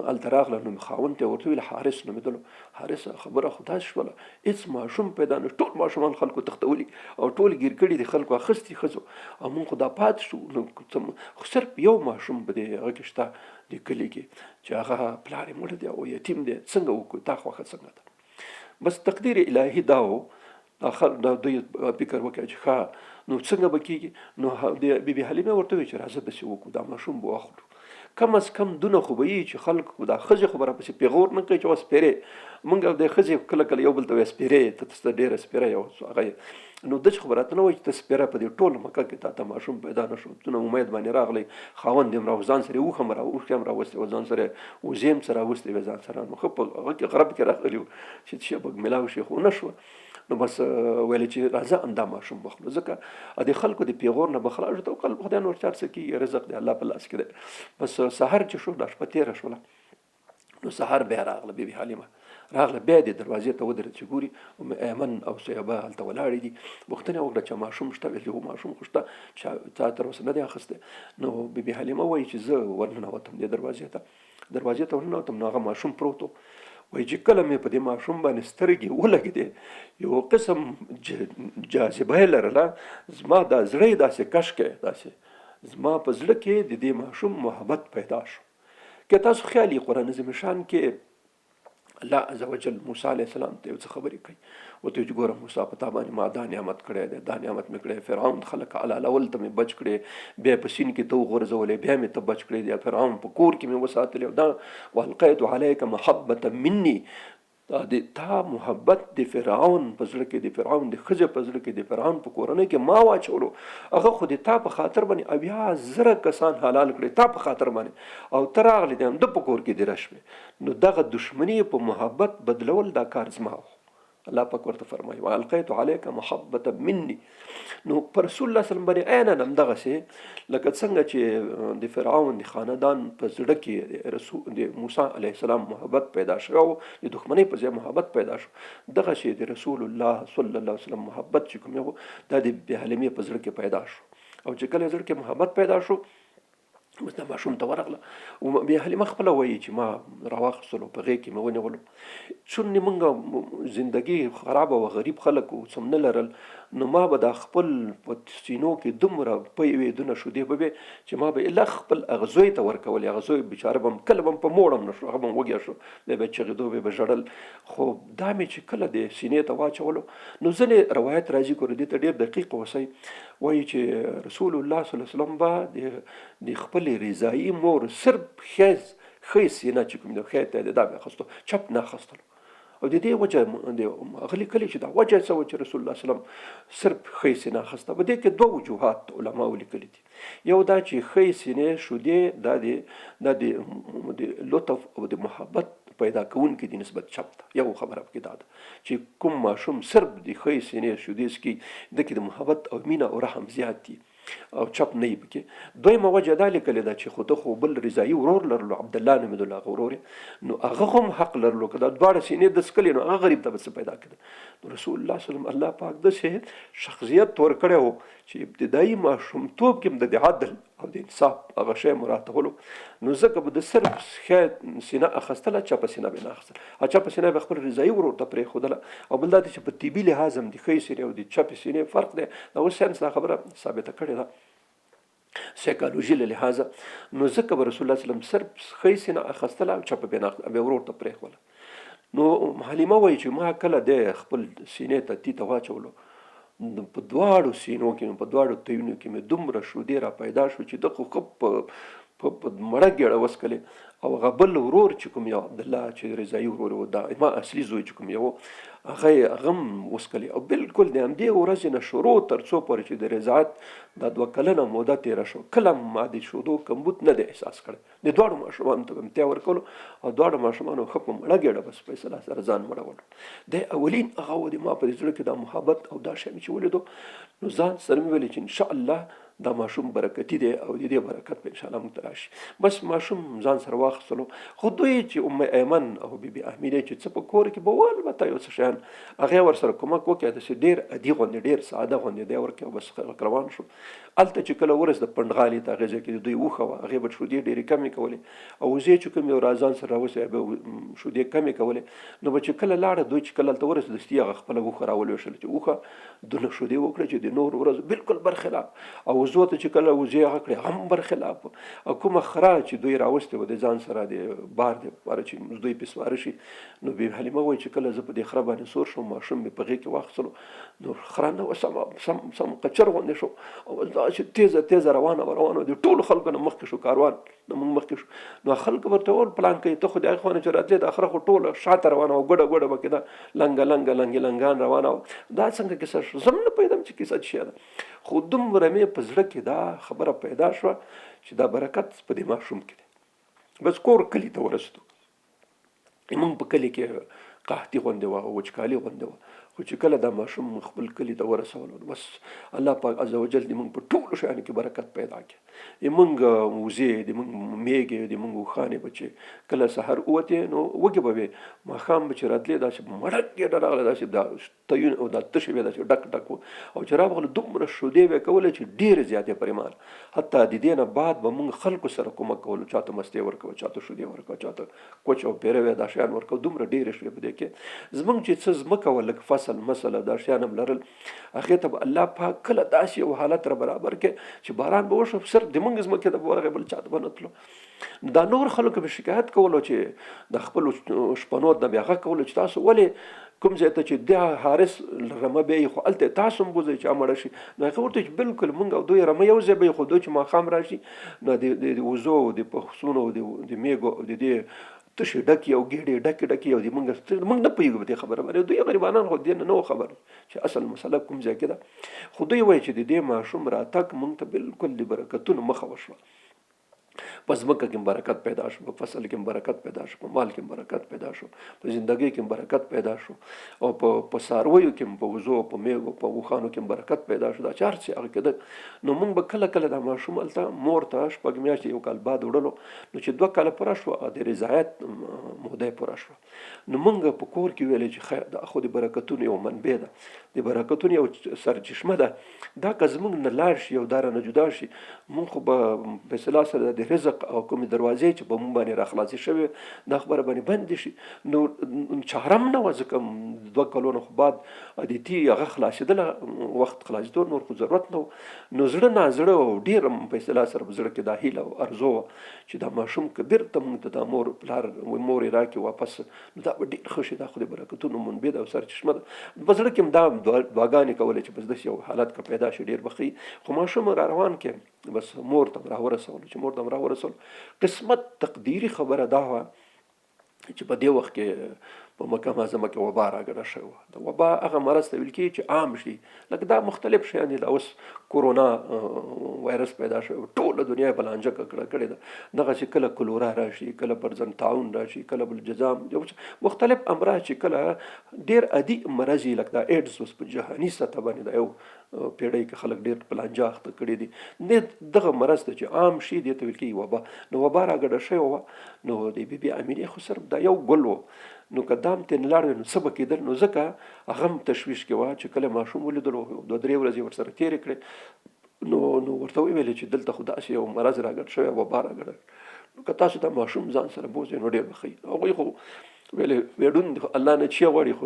هلته راغله نو خاوند ته ورته ویل حارس نومېدلو حارس خبره خو داسې شوله هېڅ ماشوم پیدا نه ټول ماشومان خلکو تختولي او ټول ګیر کړي دي خلکو اخیستي ښځو او مونږ خو دا پاتې شو نو خو صرف یو ماشوم په دې هغه کې شته د کلي کې چې هغه پلار یې مړ دی او یتیم دی څنګه وکړو تا خوښه څنګه ده. بس تقدیر الهي دا و دا دوی فکر وکړي چې ښه نو څنګه به کېږي. نو د بي بي حلیمې ورته وایي چې راځه داسې وکړو دا ماشوم به واخلو کم از کم دونه خو به وي چې خلک دا ښځې خو به راپسې پیغور نه کوي چې اوس سپېرې مونږ د ښځې کله کله یو بل ته وایي سپېرې ته ته ډېره سپېره یې هغه نو داسې خو به راته نه وایي چې ته سپېره په دې ټول مکه کې تا ته ماشوم پیدا نه شو دونه امید باندې راغلی خاوند یې هم ځان سره یې اوښ هم راوستی و ځان سره وزې هم سره راوستی وې ځان سره نو ښه په هغه کې غرب کې راغلي وو چې شبک میلاو شي خو نه شوه. نو بس ویل چې راځه اندا ماشوم بخلو ځکه د خلکو د پیغور نه بخلاص ته خلک خدای نور چار څه کېږي رزق دی الله په لاس کې دی. بس سحر چې شو دا شپه تېره شوله نو سحر بیا راغله بي بي حلیمه راغله بیا د دروازې ته ودرېد چې ګوري ایمن او صهیبه هلته ولاړې دي پوښتنه وکړه چې ماشوم شته ویل هو ماشوم خو شته چا تر اوسه نه دی اخیستی. نو بي بي حلیمه وایي چې زه ورننوتم دې دروازې ته ورننوتم نو هغه ماشوم پروت و وایي چې کله مې په دې ماشوم باندې سترګې ولګېدې یو قسم جاذبه یې لرله زما دا زړه یې داسې کش کړی داسې زما په زړه کې د دې ماشوم محبت پیدا شو. که تاسو خیال یې قرآن عظیم شان کې الله عز وجل موسی علیه السلام ته یو څه خبرې کوي ورته وایي چې ګوره موسی په تا باندې ما دا نعمت کړی دی دا نعمت مې کړی فرعون خلک حلالول ته مې بچ کړی بیا په سیند کې ته وغورځولې بیا مې ته بچ کړی دی فرعون په کور کې مې وساتلی او دا والقیت علیک محبة مني تا محبت د فرعون په زړه کې د فرعون د ښځې په زړه کې د فرعون په کورنۍ کې ما واچولو هغه خو د تا په خاطر باندې اویا زره کسان حلال کړي تا په خاطر باندې او ته راغلی د همده په کور کې دېره شوې نو دغه دشمني په محبت بدلول دا کار زما و الله پاک ورته فرمایي والقیت علیک محبة مني. نو پر رسول الله صلی الله علیه وسلم باندې عیناً همدغسې لکه څنګه چې د فرعون د خاندان په زړه کې د موسی علیه السلام محبت پیدا شو او د دښمنۍ په ځای محبت پیدا شو دغسې د رسول الله صلی الله علیه وسلم محبت چې کوم یو دا د بي حلیمې په زړه کې پیدا شو او چې کله زړه کې محبت پیدا شو بس دا ماشوم ته ورغله او بیا حلیمه خپله وایي چې ما راواخیستلو په غېږ کې مې ونیولو. څومره موږ زندګي خرابه وه، غریب خلک وو، څه نه لرل، نو ما به دا خپل په سینو کې دومره پیوې دونه شیدې به وې چې ما به ایله خپل هغه زوی ته ورکولې. هغه زوی بیچاره به کله به په موړ هم نه شو، هغه به وږی شو، بیا به چغېدو، بیا به ژړل. خو دا مې چې کله د سینې ته واچولو نو ځینې روایت راځي، ګوره دې ته ډېر دقیق اوسئ، وایي چې رسول الله صلی الله علیه وسلم به د خپل رضایي مور صرف ښی سینه چې کوم د ښی ته د دا به اخیستو، چپ نه اخیستلو. او د دې وجه د هغه لیکلي چې دا وجه څه وه چې رسول الله صلی الله علیه وسلم صرف ښی سینه اخیسته. په دې کې دوه وجوهات علماو لیکلي دي. یو دا چې ښی سینې شیدې دا د لطف او د محبت پیدا کوونکي دي نسبت چپ ته. یو خبره پکې دا ده چې کوم ماشوم صرف د ښی سینې شیدې څکي، دکې د محبت او مینه او رحم زیات دي او چپ نه یې پکې. دویمه وجه دا لیکلې ده چې خو ده خو بل رضایي ورور لرلو، عبدالله نومېدلو هغه ورور یې، نو هغه هم حق لرلو که دا دواړه سینې د څکلې نو هغه غریب ته به څه پیدا کېده. نو رسول الله صلی الله علیه وسلم الله پاک داسې شخصیت ورکړی و چې ابتدایي ماشومتوب کې هم د عدل او د انصاف هغه شی مراتبولو. نو ځکه به د صرف ښه سینه اخیستله، چپه سینه به یې نه اخیستله. چپه سینه به خپل رضایي ورور ته پرېښودله. او بل دا دی چې په طبي لحاظ هم د ښې سینې او د چپې سینې فرق دی. دا اوس ساینس دا خبره ثابته کړې ده سایکالوژي له لحاظه. نو ځکه به رسول الله صلی الله علیه وسلم صرف ښی سینه اخیستله او چپه به ورور ته پرېښوله. نو حلیمه وایي چې ما کله د خپل سینې ته تیته واچولو، په دواړو سینو کې په دواړو تیونو کې مې دومره شیدې را پیدا شو چې ده خو په مړه ګېډه وڅکلې. او هغه بل ورور چې کوم یو عبدالله چې رضایي ورور و، دا ما اصلي زوی چې کوم یو، هغه هم وڅکلې. او بالکل د همدې ورځې نه شروع تر څو پورې چې د رضاعت دا 2 کلنه موده تېره شو، کله ما د شیدو کمبود نه دی احساس کړی. د دواړو ماشومانو ته به مې ورکولو او دواړو ماشومانو ښه په مړه ګېډه بس فیصله سره ځان مړولو. د اولین هغه و د ما په زړه کې دا محبت او دا شی مې چې ولیدو، نو ځان سره مې ویلې چې انشاءالله دا ماشوم برکتي دی او د دې برکت به انشاءالله موږ ته راشي. بس ماشوم ځان سره واخیستلو. خو دوی چې ام ایمن او بی بي احمدیه چې څه په کور کې به وو، البته یو څه شیان هغې ورسره کومک وکړي، داسې ډېر عادي غوندې ډېر ساده غوندې دی ورکړي او بس خلک روان شو. هلته چې کله ورس د پنډغالي ته هغې ځای کې د دوی اوښه وه، هغې به شیدې ډېرې کمې کولې او وزې چې کوم یو را ځان سره راوستی به شیدې کمې کولې. نو به چې کله لاړه دوی چې کله هلته ورس دستي هغه خپله اوښه راولوېښله چې اوښه دونه شیدې وکړه چې د نورو ورځو بالکل برخلاف. او وزو ته چې کله وزې هغه کړې هم برخلاف. او کومه خره چې دوی راوستې وه د ځان سره د بار دپاره چې دوی پرې سواره شي، نو بي حلیمه وایي چې کله زه په دې خره باندې سور شوم، ماشوم مې په غېږ کې واخیستلو، نو خره نه وه سم قچر غوندې شو او داسې تیزه تیزه روانه د ټولو خلکو نه مخکې شو، کاروان نه موږ مخکې شو. نو خلک ورته وویل پلان کوي ته خو د هغې خوا نه چې راتلې دا خره خو ټوله شاته روانه وه، ګوډه به کېده، لنګه لنګان روانه وه. دا څنګه کیسه شو؟ زه هم نه پوهېدم چې کیسه څه شی ده. خو دومره مې په زړه کې دا خبره پیدا شوه چې دا برکت په دې ماشوم کې دی. بس کور کلي ته ورسېدو. موږ په کلي کې قحطي غوندې وه او وچکالي غوندې وه. خو چې کله دا ماشوم خپل کلي ته ورسولو، بس الله پاک عز وجل دې موږ په ټولو شیانو کې برکت پیدا کړي. موږ وزې، د موږ میږې، د موږ اوښانې به چې کله سحر ووتې نو وږې به وې، ماښام به چې راتلې داسې مړه ګېډه راغله، داسې دا تیونه او دا تشې وې داسې ډک وو. او چې راغله دومره شیدې به یې کولې چې ډېرې زیاتې پرېمال. حتی د دې نه بعد به موږ خلکو سره کومک کولو، چاته مستې ورکوه، چاته شیدې ورکوه، چاته کوچ او پیروی دا شیان ورکوه. دومره ډېرې شوې په دې کې. زموږ چې څه ځمکه وه لږ فصل مسله دا شیان هم لرل، هغې ته به الله پاک کله داسې یو حالت را برابر کړي چې باران به وشو، صرف د موږ ځمکې ته به ورغی، بل چا ته به نه تلو. دا نور خلکو به شکایت کولو چې د خپلو شپنو نه به هغه کولو چې تاسو ولې کوم ځای ته چې د حارس رمه بیایي خو هلته تاسو هم بوځئ چې مړه شي. نو هغه ورته چې بالکل موږ او دوی رمه یو ځای بیایي، خو دوی چې ماښام راشي نو د وزو او د پسونو او د میږو او د دې تشې ډکې او ګېډې ډکې او د موږ نه پوهېږو په دې خبره باندې. دوی غریبانان خو دې نه وو خبر چې اصل مسله کوم ځای کې ده. خو دوی وایي چې د دې ماشوم راتګ موږ ته بالکل د برکتونو مخه وشوه. په ځمکه کې برکت پیدا شو، په فصل کې برکت پیدا شو، په مال کې برکت پیدا شو، په زندګۍ کې برکت پیدا شو، او په څارویو کې په وزو په میږو په اوښانو کې برکت پیدا شو. دا چې هر څه هغه کېده. نو موږ به کله کله دا ماشوم هلته مور ته شپږ میاشتې یو کال بعد وړلو، نو چې 2 کاله پوره شوه د رضایت موده یې پوره شوه، نو موږ په کور کې ویلې چې خیر دا خو د برکتونو یو منبع ده، د برکتونو یو سرچشمه ده. دا که زموږ نه لاړ شي او دا رانه جدا شي، موږ خو به په اصطلاح سره د رزق او کومې دروازې چې په موږ باندې راخلاصې شوې دا خبره باندې بندې شي. نو چاره هم نه وه، ځکه 2 کلونو خو بعد عادتي هغه خلاصېدله، وخت خلاصېدو، نور خو ضرورت نه و. نو زړه نازړه او ډېر په اصطلاح سره په زړه کې دا هیله او ارزو وه چې دا ماشوم که بېرته موږ ته دا مور پلار مور یې راکړي واپس، نو دا به ډېر ښه شي. دا خو د برکتونو منبع ده او سرچشمه ده. په زړه کې هم دا دعاګانې کولې چې بس داسې یو حالت که پیدا شي ډېر به ښه. خو ماشوم را روان کې بس مور ته راورسولو، چې مور ته راورسولو، قسمت تقدیري خبره دا وه چې په دې وخت کې په مکه معظمه کې وبا راګډه شوې وه. د وبا هغه مرض ته ویل کېږي چې عام شي، لکه دا مختلف شیان دي. دا اوس کورونا وایرس پیدا شوی، ټوله دنیا یې بلانجه کړې ده. دغسې کله کلورا راشي، کله پر ځان طاعون راشي، کله بل جذام، مختلف امراض چې کله ډېر عادي مرض یي، لکه دا ایډز اوس په جهاني سطح باندې دا یو پیړۍ کې خلک ډېر بلانجه اخته کړي دي. دغه مرض ته چې عام شي دې ته ویل کېږي وبا. نو وبا راګډه شوې وه. نو د بي بي امینې خو صرف دا یو ګل و، نو که دا هم ترې لاړ وی نو څه به کېدل. نو ځکه هغه هم تشویش کې وه چې کله ماشوم ولیدلو 2-3 ورځې ورسره تېرې کړې، نو ورته وویلې چې دلته خو داسې یو مرض راګډ شوی، وبا راګډه. نو که تاسو دا ماشوم ځان سره بوځئ نو ډېر به ښه وي. هغوی خو ویلې ویډون الله نه چی غواړي، خو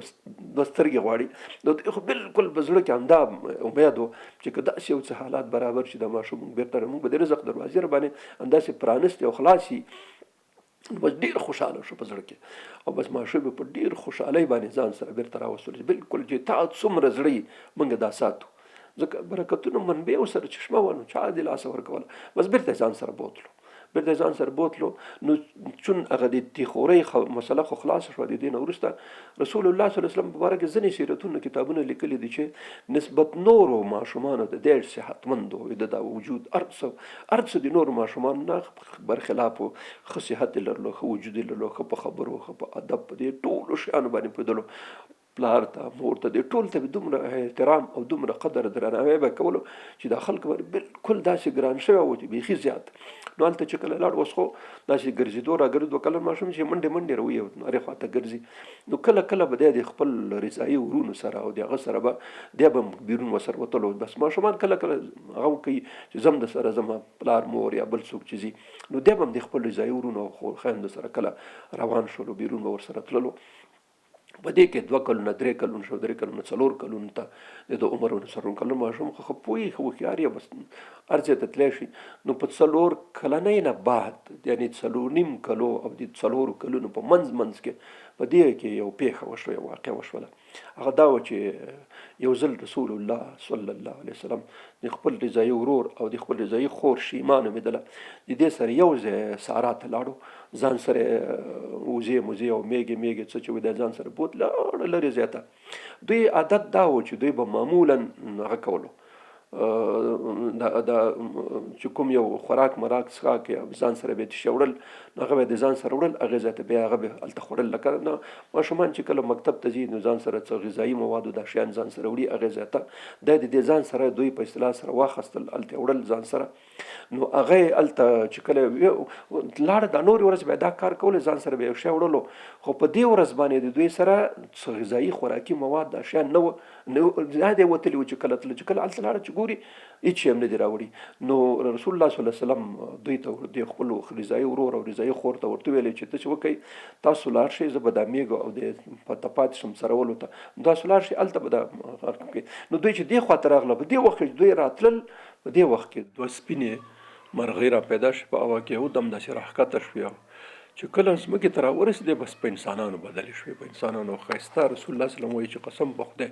2 سترګې غواړي. نو خو بالکل په زړه کې همدا امید و چې که داسې یو څه حالات برابر شي د ماشوم بېرته موږ به د رزق دروازې را باندې همداسې پرانستې او خلاص شي. بس ډېر خوشحاله شو په زړه کې، او بس ماشوم په ډېر خوشحالۍ باندې ځان سره بېرته راوستلو. بالکل چې تا څومره زړه موږ دا ساتو، ځکه برکتونو منبع او سره چشمه وه، نو چا دې لاسه ورکوله. بس بېرته ځان سره بوتلو، بېرته ځان سره بوتلو. نو چون هغه د تیخورۍ مسله خو خلاصه شوه. د دې نه وروسته رسول الله صلی الله علیه وسلم په باره کې ځینې سیرتونه کتابونه لیکلي دي چې نسبت نورو ماشومانو ته ډېر صحتمند و، د دا وجود هر څه د نورو ماشومانو نه برخلاف و، ښه صحت یې لرلو، ښه وجود یې لرلو، ښه په خبرو، ښه په ادب، په دې ټولو شیانو باندې پوهېدلو. پلار ته مور ته دې ټول ته دومره احترام او دومره قدر درناوی به کولو چې دا خلک بالکل داسې ګران شوی و چې بیخي زیات. نو هلته چې کله لاړ، اوس خو داسې ګرځېدو راګرځېدو، 2 کلن ماشوم چې منډې روي او هرې خواته ګرځي، نو کله کله به دی د خپل رضایي ورونو سره او د هغه سره به دی به بیرون ورسره وتلو. بس ماشومان کله کله هغه کوي چې زم د سره زما پلار مور یا بل څوک چې ځي، نو دی به هم د خپل رضایي ورونو او خویندو سره کله روان شولو، بیرون به ورسره تللو. په دې کې 2 کلونه 3 کلونه شو، 3 کلونه 4 کلونه ته د عمر 4 کلونه ماشوم خو پوهې خو هوښیار یې، بس هر ځای ته تللی شي. نو په 4 کلنۍ نه بعد، یعنې 4.5 کلو او د 4 کلونو په منځ کې په دې کې یو پیښه وشوه، یو واقعه وشوله. هغه دا و چې یو ځل رسول الله صلی الله علیه وسلم د خپل رضایي ورور او د خپل رضایي خور شیما نومېدله، د دې سره یو ځای سارا ته لاړو، ځان سره وزې موزې او میږې څه چې وي دا ځان سره بوت لاړه لرې زیاته. دوی عادت دا و چې دوی به معمولا هغه کولو، دا چې کوم یو خوراک مراک څښاک یا ځان سره به یې تشوړل، نو هغه به یې د ځان سره وړل، هغې ځای ته بیا هغه به هلته خوړل. لکه ماشومان چې کله مکتب ته ځي نو ځان سره څه غذایي موادو دا شیان ځان سره وړي، هغې ځای ته دا د دې ځان سره دوی په اصطلاح سره واخیستل، هلته یې وړل ځان سره. نو هغه یې هلته چې کله لاړه، دا نورې ورځ به یې دا کار کولی، ځان سره به یې یو شی وړلو. خو په دې ورځ باندې د دوی سره څه غذایي خوراکي مواد دا شیان نه وه، دا دې وتلي وو چې کله تله، چې کله هلته لاړه چې ګوري هېڅ شی هم نه دي راوړي. نو رسول الله صلی الله علیه وسلم دوی ته د خپلو رضایي ورور او رضایي خور ته ورته ویلې چې ته چې وکئ، تاسو لاړ شئ، زه به دا میږو او د پاتې شم څرولو ته، تاسو لاړ شئ هلته به دا کوي. نو دوی چې دې خواته راغله، په دې وخت کې دوی راتلل، په دې وخت کې 2 سپینې مرغۍ را پیدا شي په هوا کې، یو دم داسې راښکته شوې، چې کله ځمکې ته راورسېدې بس په انسانانو بدلې شوې، په انسانانو ښایسته. رسول الله صلی الله علیه وسلم وایي چې قسم په خدای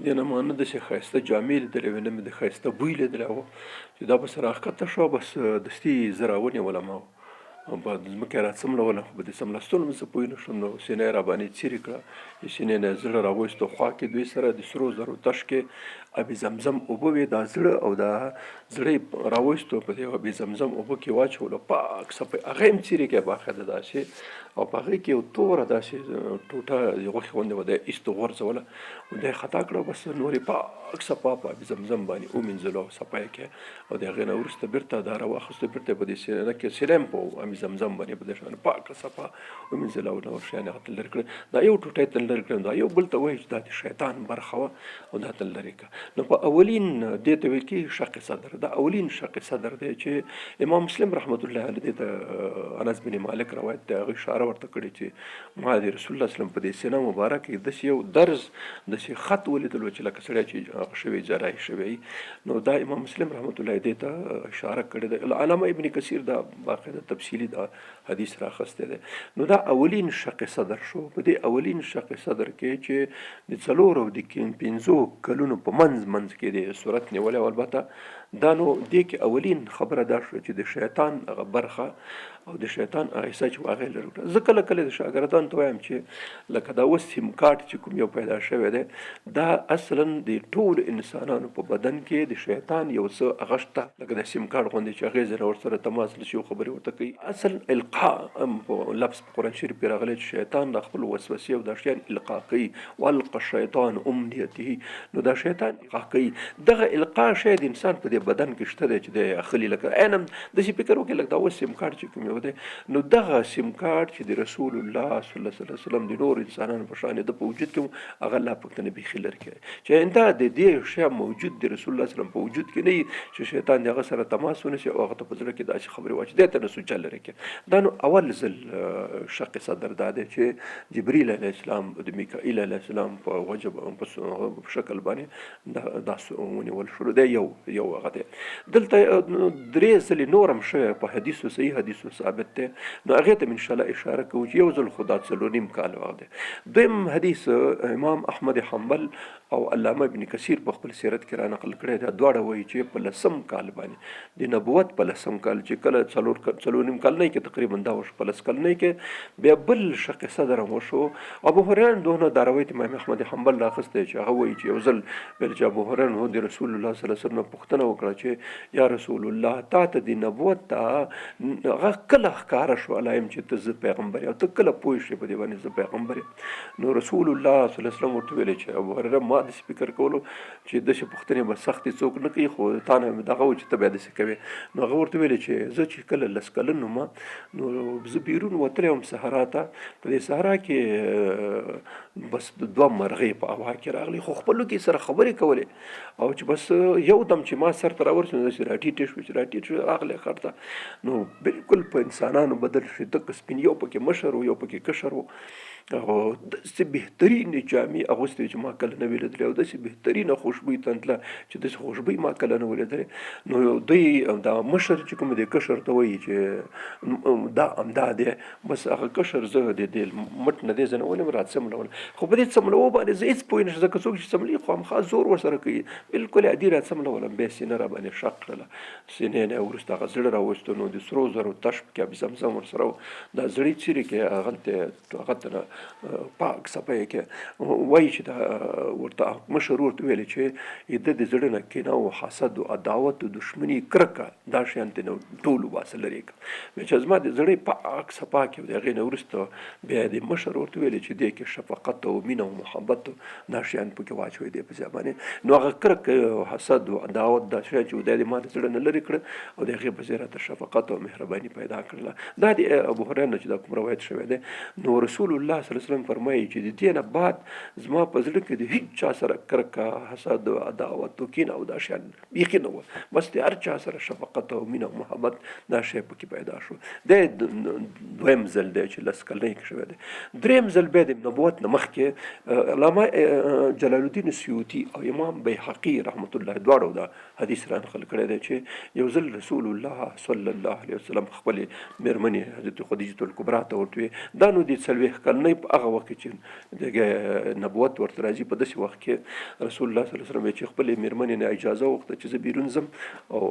دې نه ما نه داسې ښایسته جامې لیدلې وې، نه مې د ښایسته بوی لیدلی و چې دا بس راښکته شوه، بس دستي زه راونیولم او په ځمکې را څملوله، خو په دې څملستلو مې څه پوه نه شوم. نو سینه یې را باندې څیرې کړه، سینې نه یې زړه راوایستو، خوا کې دوی سره د سرو زرو تش کې ابي زمزم اوبه وې دا زړه او دا زړه راوستو په دې ابي زمزم اوبه کې واچولو پاک صفه هغه هم چیرې کې باخده داسې او په هغې کې یو توره داسې ټوټه غوښې غوندې وه د ایستو غورځوله د خطا کړه بس نور یې پاک صفا په ابي زمزم باندې ومینځلو او صفا یې کړه او د هغې نه وروسته بېرته دا راواخیستو بېرته په دې سینه کې سلیم په ابي زمزم باندې په دې شان پاک صفا ومینځله او نور شیان هغه ته لرې کړه دا یو ټوټه یې ته لرې کړه دا یو بل ته وایي چې دا د شیطان برخه وه او دا ته لرې کړه نو په اولین دې ته ویل کېږي شق صدر دا اولین شق صدر دی چې امام مسلم رحمت الله علیه دې ته انس بن مالک روایت دی هغه اشاره ورته کړې چې ما د رسول الله وسلم په دې سینه مبارک کې داسې یو درز داسې خط ولیدلو چې لکه سړی چې شوی جراحي شوی نو دا امام مسلم رحمت الله دې ته اشاره کړې ده علامه ابن کثیر دا باقاعده تفصیلی دا حدیث راخسته ده نو دا اولین شق صدر شو په دې اولین شق صدر کې چې د څلورو د پنځو کلونو په منځ کې د صورت نیولې او البته دا نو دې کې اولین خبره دا شو چې د شیطان هغه برخه او د شیطان ایسه چې هغې لرې کړه زه کله کله د شاګردانو ته وایم چې لکه دا اوس سیم کارت چې کوم یو پیدا شوی دی دا اصلا د ټولو انسانانو په بدن کې د شیطان یو څه هغه شته لکه د سیم کارت غوندې چې هغې ځای ورسره تماس لشي او خبرې ورته کوي اصل القاء په لفظ په قرآن شریف کې راغلی چې شیطان د خپل وسوسې او دا شیان القاء کوي والقى الشیطان امنیته نو دا شیطان القاء کوي دغه القاء شی د انسان په دې بدن کې شته دی چې د اخلي لکه عینم داسې فکر وکړي لکه دا اوس سیم کارت چې کوم نو دغه سیم کارت چې د رسول الله صلی الله علیه وسلم د نور انسانانو په شان د په وجود کې هغه الله پاک ته نبی خلر کې چې انده د دې شی موجود د رسول الله صلی الله علیه وسلم په وجود کې نه چې شیطان دغه سره تماس ونیسي او هغه ته په زړه کې داسې خبرې واچي دې ته نه سوچ لري کې دا نو اول ځل شق صدر دا دی چې جبرئیل علیه السلام د میکائیل علیه السلام په وجب په شکل باندې دا ونیول شروع دی یو هغه دی دلته درې ځلې نورم شوی په حدیثو صحیح حدیثو ثابت دی نو هغې ته ان شاء الله اشاره کوو چې یو ځل خو دا 4.5 کال وخت دی دویم حدیث امام احمد حنبل او علامه ابن کثیر په خپل سیرت کې را نقل کړی دی دواړه وایي چې په 10 کال باندې د نبوت په 10 کال چې کله 4.5 کال نه کې تقریبا دا وشو په 10 کال نه کې بیا بل شق صدر هم وشو ابو هريره دونه دا روایت امام احمد حنبل راخسته چې هغه وایي چې یو ځل بل چې ابو هريره د رسول الله صلی الله علیه وسلم پوښتنه وکړه چې یا رسول الله تا ته د نبوت ته هغه کله ښکاره شو علایم چې ته زه پیغمبر او ته کله پوه شې په دې باندې زه پیغمبر نو رسول الله صلی الله علیه وسلم ورته ویلې چې ابو هريره ما داسې فکر کولو چې داسې پوښتنې به سختې څوک نه کوي خو تا نه دغه و چې ته بیا داسې کوې نو هغه ورته ویلې چې زه چې کله 10 کلن وم نو زه بیرون وتلی وم صحرا ته په دې صحرا کې بس 2 مرغۍ په هوا کې راغلي خو خپلو کې سره خبرې کولې او چې بس یو دم چې ما سر ته راورسېدو داسې راټیټې شوې چې راټیټ شوې راغلی خر ته نو بالکل په انسانانو بدل شي دغه سپین یو پکې مشر و یو پکې کشر و او داسې بهترینې جامې اغوستې چې ما کله نه وې لیدلې او داسې بهترینه خوشبویي تنتله چې داسې خوشبویي ما کله نه وې لیدلې نو دوی دا مشر چې کوم دی کشر ته وایي چې دا همدا دی بس هغه کشر زه د دې مټ نه دی زه نه ولم راڅملول خو په دې څملو باندې زه هېڅ پوه نه شم ځکه څوک چې څملي خو خامخا زور ورسره کوي بالکل عادي راڅملولم بیا سینه را باندې شق کړله سینې نه وروسته هغه زړه راوستو نو د سرو زرو تش پکې ابي زمزم ورسره دا زړې څیرې کې هغه ته پاک صفایي کې وایي چې دا ورته مشر ورته ویلې چې د دې زړه نه کینه او حسد او عداوت او دشمني کرکه دا شیان ته نو ټول واسه لري چې زما د زړه پاک صفا کې د هغې نه وروسته بیا د مشر ورته ویلې چې دې کې شفقت او مینه او محبت دا شیان پکې واچوي دی په ځای باندې نو هغه کرکه او حسد او عداوت دا شی چې د ما د زړه نه لرې کړه او د هغې په ځای راته شفقت او مهرباني پیدا کړله دا د ابو هريره نه چې دا کوم روایت شوی دی نو رسول الله صلی الله علیه وسلم فرمایي چې د دې نه بعد زما په زړه کې د هیڅ چا سره کرکه حسد او عداوت او کینه او دا شیان بیخي نه وه بس د هر چا سره شفقت او مینه او محبت دا شی پکې پیدا شو دویم ځل دی چې 10 کلنۍ کې شوی دی دریم ځل بیا د نبوت نه مخکې علامه جلال الدین سیوطي او امام بیهقي رحمت الله دواړو دا حدیث را نقل کړی دی چې یو ځل رسول الله صلی الله علیه وسلم خپلې مېرمنې حضرت خدیجة الکبرا ته ورته دا نو د 40 کلنۍ په هغه وخت کې چې د نبوت ورته راځي په داسې وخت کې رسول الله صلی الله علیه وسلم چې خپلې مېرمنې نه اجازه وغوښته چې زه بیرون ځم او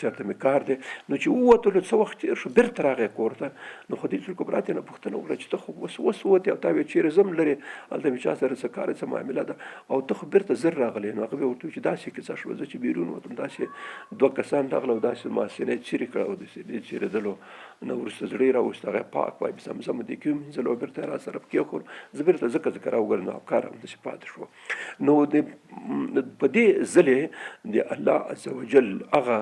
چېرته مې کار دی. نو چې ووتلو څه وخت تېر شو بیرته راغی کور ته. نو خدیجه کبرا ترې نه پوښتنه وکړه چې ته خو اوس ووتې او تا ویل چېرې ځم لرې هلته مې چا سره څه کار څه معامله ده او ته خو بیرته زر راغلی. نو هغه بیا ورته وویل چې داسې کیسه شوه زه چې بیرون وتم داسې 2 کسان راغله او داسې ما سینې چیرې کړه او د سینې چیرېدلو نه وروسته زړه یې راوست هغه پاک وایي زمزم دې کې ومینځلو او بیرته یې را سره کېښول. زه بیرته ځکه راوګرځېدم او کار همداسې پاتې شو. نو په دې ځلې د الله عز وجل هغه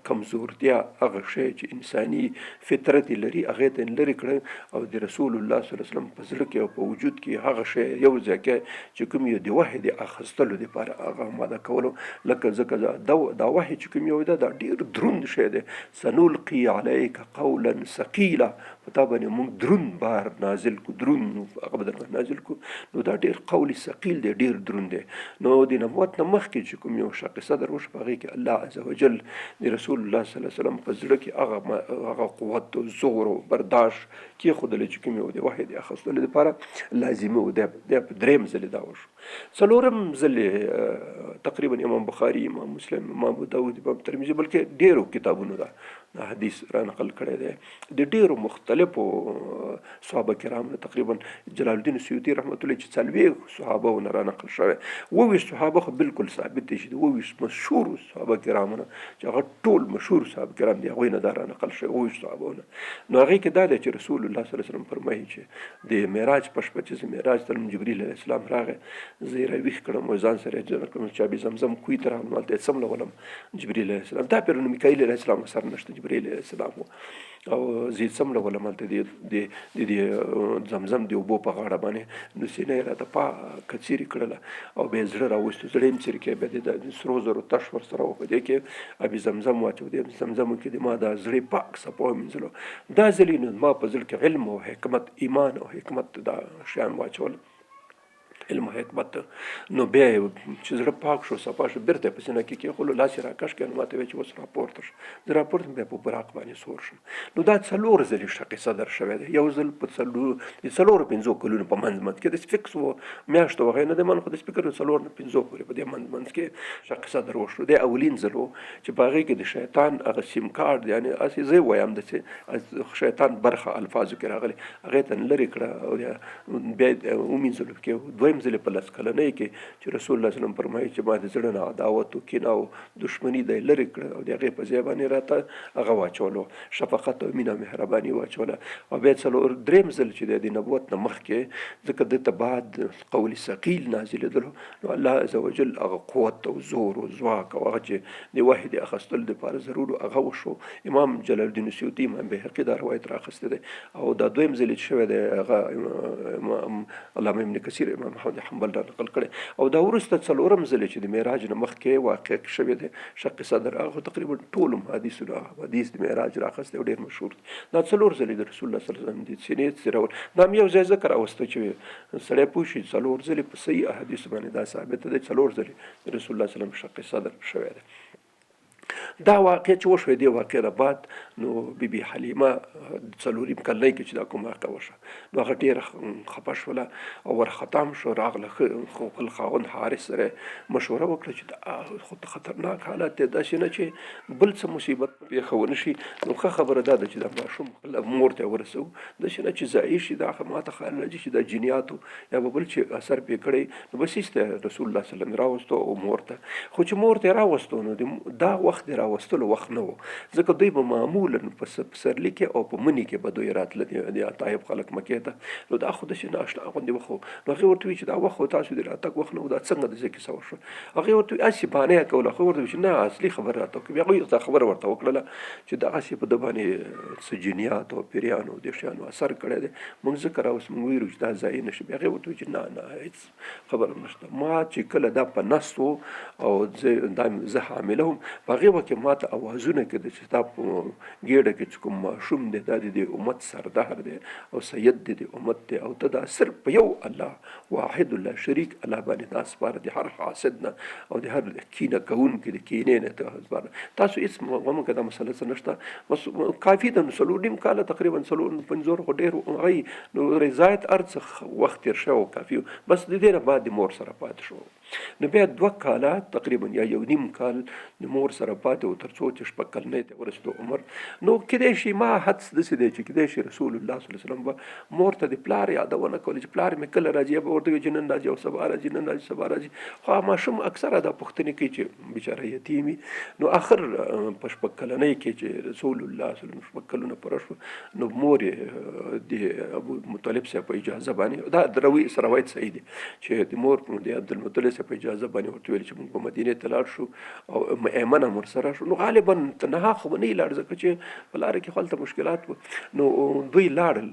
کمزورتیا هغه شی چې انساني فطرت یې لري هغې ته یې لرې کړه او د رسول الله صلی الله علیه وسلم په زړه کې او په وجود کې هغه شی یو ځای کې چې کوم یو د وحی د اخیستلو دپاره هغه آماده کولو. لکه ځکه دا وحی چې کوم یو ده دا ډېر دروند شی دی. سنلقي علیک قولا ثقیلا په تا باندې موږ دروند بار نازل کو دروند هغه به درباندې نازل کو. نو دا ډېر قول ثقیل دی ډېر دروند دی. نو د نبوت نه مخکې چې کوم یو شق صدر وشو په هغې کې الله عز وجل د رسول الله صلی الله علیه وسلم په زړه کې هغه قوت او زغر او برداشت کېښودلی چې کوم یو د وحی د اخیستلو دپاره لازمي و. دی په درېیم ځلې دا وشو. څلورم ځلې تقریبا امام بخاري امام مسلم امام ابو داود امام ترمذي بلکې ډېرو کتابونو دا حدیث را نقل کړی دی د ډېرو مختلفو صحابه کرامو. تقریبا جلال الدین سیوطي رحمت الله چې 40 صحابه نه را نقل شوی. 22 صحابه خو بالکل ثابت دي چې 22 مشهور صحابه کرامو نه چې هغه ټول مشهور صحابه کرام دي هغوی نه دا را نقل شوی 22 صحابه نه. نو هغې کې دا دی چې رسول الله صلی الله علیه وسلم فرمایي چې د معراج په شپه چې زه معراج ته جبریل علیه السلام راغی زه یې راویښ کړم او ځان سره یې جوړ کړم چې آب زمزم کوی ته راغلم هلته یې څمله ولم جبریل علیه السلام دا پېرونه میکایل علیه السلام سره نشته جبریل علیه السلام او زه یې څمله ولم هلته د زمزم د اوبو په غاړه باندې نو سینه یې راته پاکه څیرې کړله او بیا یې زړه راوستو زړه یې څیرې کړی بیا د سرو زرو تش ورسره و په دې کې آب زمزم واچو د زمزمو کې د ما دا زړه پاک صفا ومینځلو. دا ځلې نو ما په زړه کې علم او حکمت ایمان او حکمت دا شیان واچول علم او حکمت. نو بیا چې زړه پاک شو صفا شو بیرته په سینه کې کېښولو لاس یې راکش کړ نو ما ته ویل چې اوس راپورته شو. زه راپورته بیا په براق باندې سور شم. نو دا 4 ځلې شق صدر شوی دی. یو ځل په 4-5 کلونو په منځ کې داسې فکس و میاشتو هغې نه دی من خو داسې فکر 4 نه 5 پورې په دې منځ کې شق صدر وشو. دی اولین ځل و چې په هغې کې د شیطان هغه سیم کارډ یعنې هسې زه وایم داسې شیطان برخه الفاظو کې راغلي هغې ته لرې کړه او بیا ومینځلو کې دویم ځلې په 10 کلنۍ کې چې رسول الله صلی الله علیه وسلم فرمایي چې ما د زړه نه عداوت او کینه او دښمني دی لرې کړه او د هغې په ځای باندې راته هغه واچولو شفقت او مینه او مهرباني واچوله. او بیا درېیم ځل چې دی د نبوت نه مخکې ځکه دته بعد قول ثقیل نازلېدلو نو الله عز وجل هغه قوت او زور او ځواک او هغه چې د وحی د اخیستلو دپاره ضرور هغه وشو. امام جلال الدین سیوطي امام بهقي دا روایت راخیستی دی او دا دویم ځل چې شوی دی هغه علامه ابن کثیر امام محمد حنبل را نقل کړی. او دا وروسته 4م ځل چې د معراج نه مخکې واقع شوی دی شق صدر هغه تقریبا ټول حدیثونه حدیث د معراج راخیستی او ډېر مشهور دی. دا 4 ځلې د رسول الله صلی الله علیه وسلم د سینې څیرول دا هم یو ځای ذکر راوسته چې سړی پوه شي 4 ځلې په صحیح احادیثو باندې دا ثابته دی 4 ځلې د رسول الله صلی الله علیه وسلم شق صدر شوی دی. دا واقع چې وشوه دی واقع نه بعد نو بیبي حلیمه 4 کلنۍ کې چې دا کوم واقع وشوه نو هغه ډېره خفه شوله او ورختم شو راغله خپل خاوند حارث سره مشوره وکړه چې دا خو خطرناک حالت دی داسې نه چې بل څه مصیبت پېښه ونه شي. نو ښه خبره دا ده چې دا ماشوم مور ته ورسوو داسې نه چې ضایع شي دا ماته خیال راځي چې دا جنیاتو یا به بل چې اثر پرې کړی نو بس ایسته رسول الله صلی الله علیه وسلم راوستو او مور ته خو چې مور ته راوستو نو دا وخت د راوستلو وخت نه و ځکه دوی به معمولا په پسرلي کې او په مني کې به دوی راتله د طایب خلک مکې ته نو دا خو داسې ناشنا غوندې وخت و. نو هغې ورته وایي چې دا وخت خو تاسو د راتګ وخت نه و دا څنګه داسې کیسه وشوه. هغې ورته وایي هسې بهانه یې کوله هغې ورته وایي چې نه اصلي خبره راته وکړه. هغوی دا خبره ورته وکړله چې دغسې په ده باندې څه جنیات او پیریانو او دې شیانو اثر کړی دی موږ ځکه راوست موږ ویرو چې دا ځایع نه شي. هغې ورته وایي چې نه هېڅ خبره نشته ما چې کله دا په نس و او زه حامله وم په هغې وخت کې کې ماته اوازونه کېده چې تا په ګېډه کې چې کوم ماشوم دی دا د دې امت سردار دی او سید دی د امت دی او ته دا صرف په یو الله واحد الله شریک الله باندې دا سپاره د هر حاسد نه او د هر کینه کوونکي د کینې نه ته سپاره تاسو هېڅ غم کې دا مسله څه نشته بس کافي ده نو 4.5 کاله تقریبا 4-5 خو ډېر هغوی نو رضایت هر څه وخت تېر شوی و کافي بس د دې نه بعد د مور سره پاتې شو نو بیا 2 کاله تقریبا یا 1.5 کال د مور سره پاتې و تر څو چې 6 کلنۍ ته ورسېدو عمر نو کیدای شي ما حدس داسې دی چې کیدای شي رسول الله صلی الله علیه وسلم به مور ته د پلار یادونه کوله چې پلار مې کله راځي به ورته وایي چې نن راځي او سبا راځي نن راځي سبا راځي خو ماشوم اکثره دا پوښتنې کوي چې بیچاره یتیم وي نو آخر په 6 کلنۍ کې چې رسول الله صلی الله علیه وسلم 6 کلونه پوره شو نو مور یې د ابو مطلب صاحب په اجازه باندې دا روایت صحیح دی چې د مور د عبدالمطلب صاحب په اجازه باندې ورته ویل چې موږ په مدینې ته لاړ شو او ایمن هم ورسره شو نو غالبا تنها خو به نه یې لاړ ځکه چې په لاره کې خو هلته مشکلات وو نو دوی لاړل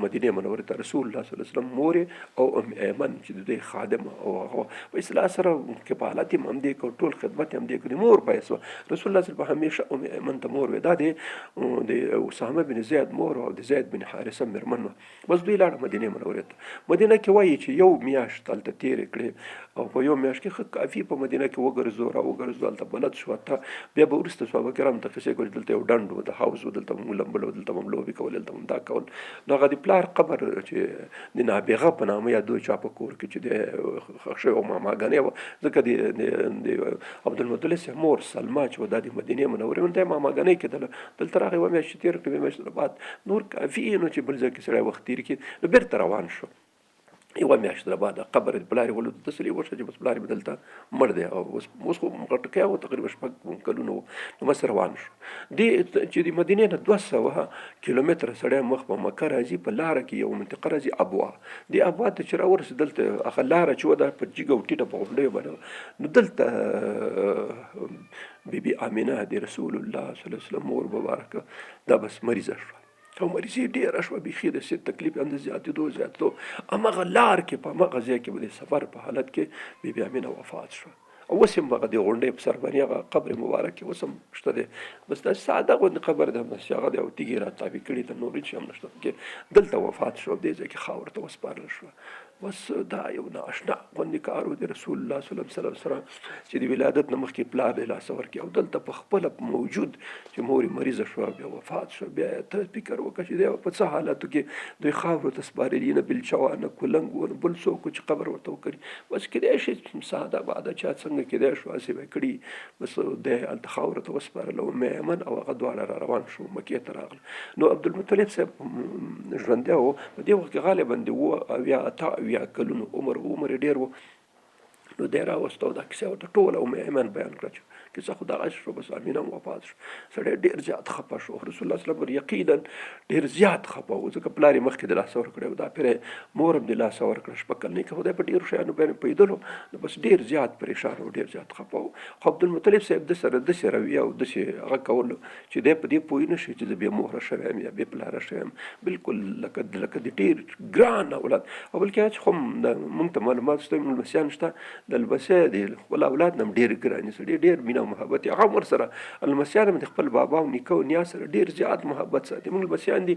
مدینې منورې ته رسول الله صلی الله علیه وسلم مور او ایمن چې د دوی خادمه او هغه په اصطلاح سره کفالت یې هم دې کړ ټول خدمت یې هم دې کړ د مور باعث وه رسول الله صلی الله علیه وسلم همیشه ایمن ته مور وې دا د اسامه بن زید مور او د زید بن حارثه مېرمن وه بس دوی لاړه مدینې منورې ته مدینه کې وایي چې یو میاشت هلته تېرې کړې او په یو میاشت کې ښه کافي په مدینه کې وګرځو راوګرځو هلته بلد شو حتی بیا به وروسته صحابه کرام ته قصې کولې دلته یو ډنډ و د حوض و دلته مو لمبل و دلته مو لوبې کول دلته مو دا کول نو هغه د پلار قبر چې د نابغه په نامه یادوي چا په کور کې چې د ښخ شوی ماماګانې وه ځکه د عبدالمطلب صاحب مور سلما چې وه دا د مدینې منورې ته یې ماماګانۍ کېدله دلته راغی 2 میاشتې تېره کړې 2 میاشتې بعد نور کافي نو چې بل ځای کې سړی وخت تېر کړي نو بېرته روان شو 1 میاشت بعد قبر د پلار ولود تسلی وشو چې بس پلار بدلته مړ دی او اوس خو غټکیا و تقریبا 6 کلونه نو مس روان شو دی چې د مدینې نه 200 کیلومتره سړی مخ په مکه راځي په لاره کې یو منطقه راځي ابوا دی ابوا ته چې راورسېد دلته هغه لاره چې وه دا په جګه او ټیټه په غونډیو باندې نو دلته بیبي آمینه د رسول الله صلی الله علیه وسلم مور مبارکه دا بس مریضه شوه او مریضي ډېره شوه بیخي د سید تکلیف هم د زیاتېدو هماغه لار کې په هماغه ځای کې به د سفر په حالت کې بیبي امینه وفات شوه او اوس هم هغه د غونډۍ په سر باندې هغه قبر مبارک کې اوس هم شته دی بس دا ساده غوندې قبر دی همداسې هغه دی او تیږې را تابع کړي ته نور هېڅ هم نشته کې دلته وفات شو دې ځای کې خاورو ته وسپارل شوه بس دا یو نااشنا غوندې کار و د رسول الله صلی الله علیه وسلم چې د ولادت نه مخکې پلار د لاسه ورکړي او دلته په خپله موجود چې مور یې مریضه شوه بیا وفات شوه بیا ته فکر وکړه چې دی په څه حالاتو کې دوی خاورو ته سپارلي نه بلچه وه نه کولنګ و نه بل څوک چې قبر ورته وکړي بس کیدای شي ساده باده چا څنګه کیدای شو هسې به کړي بس دی هلته خاورو ته وسپارله ام ایمن او هغه دواړه را روان شو مکې ته راغله نو عبدالمطلب صاحب ژوندی و په دې وخت کې غالبا د 8 کلونو عمر ډېر و نو دی راوسته او دا کیسه ورته ټوله ام ایمن بیان کړه چې کیسه خو دغه شو بس امینه هم وفات شو سړی ډېر زیات خفه شو رسول الله صلی الله علیه وسلم یقینا ډېر زیات خفه و ځکه پلار یې مخکې د لاسه ورکړی و دا پرې مور هم د لاسه ورکړه 6 کلنۍ کې خدای په ډېرو شیانو باندې پوهېدلو نو بس ډېر زیات پریشان و ډېر زیات خفه و خو عبدالمطلب صاحب د سره داسې رویه او داسې هغه کولو چې دی په دې پوه نه شي چې زه بې مهره شوی یم یا بې پلاره شوی یم بلکل لکه د ډېر ګران اولاد او بلکې چې خو موږ ته معلومات شته لمسیان شته د لمسۍ د خپل اولاد نه هم ډېر ګرانې سړي ډېر مینه او محبت یې هغه هم ورسره لمسیان هم د خپل بابا او نیکه او نیا سره ډېر زیات محبت ساتي موږ لمسیان دي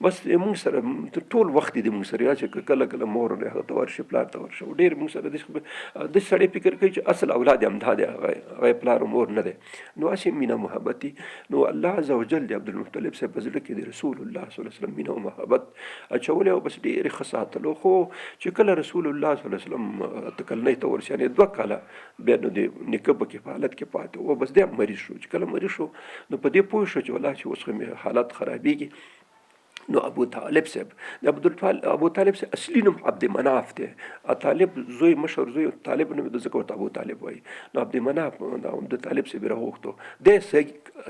بس موږ سره ټول وخت دي موږ سره یا چې کله کله مور هغه ته ورشي پلار ته ورشي ډېر موږ سره د سړی فکر کوي چې اصل اولاد یې همدا دی هغه پلار او مور نه دی نو هسې مینه محبت دي نو الله عز وجل د عبدالمطلب صاحب په زړه کې د رسول الله صلی الله علیه وسلم مینه او محبت اچولی او بس ډېرې ښه ساتلو خو چې کله رسول الله صلی الله علیه وسلم کلنۍ ته ورسي یعنې 2 کاله بیا نو د نیکه په کفالت کې پاتې و بس دی هم مریض شو چې کله مریض شو نو په دې پوه شو چې والله چې اوس خو مې حالت خرابېږي نو ابو طالب صاحب ابو طالب صاحب اصلي نوم عبد مناف دی طالب زوی مشهور زوی طالب نوم د ځکه ورته ابو طالب وایي نو عبد مناف د طالب صاحب راوغوښتو دی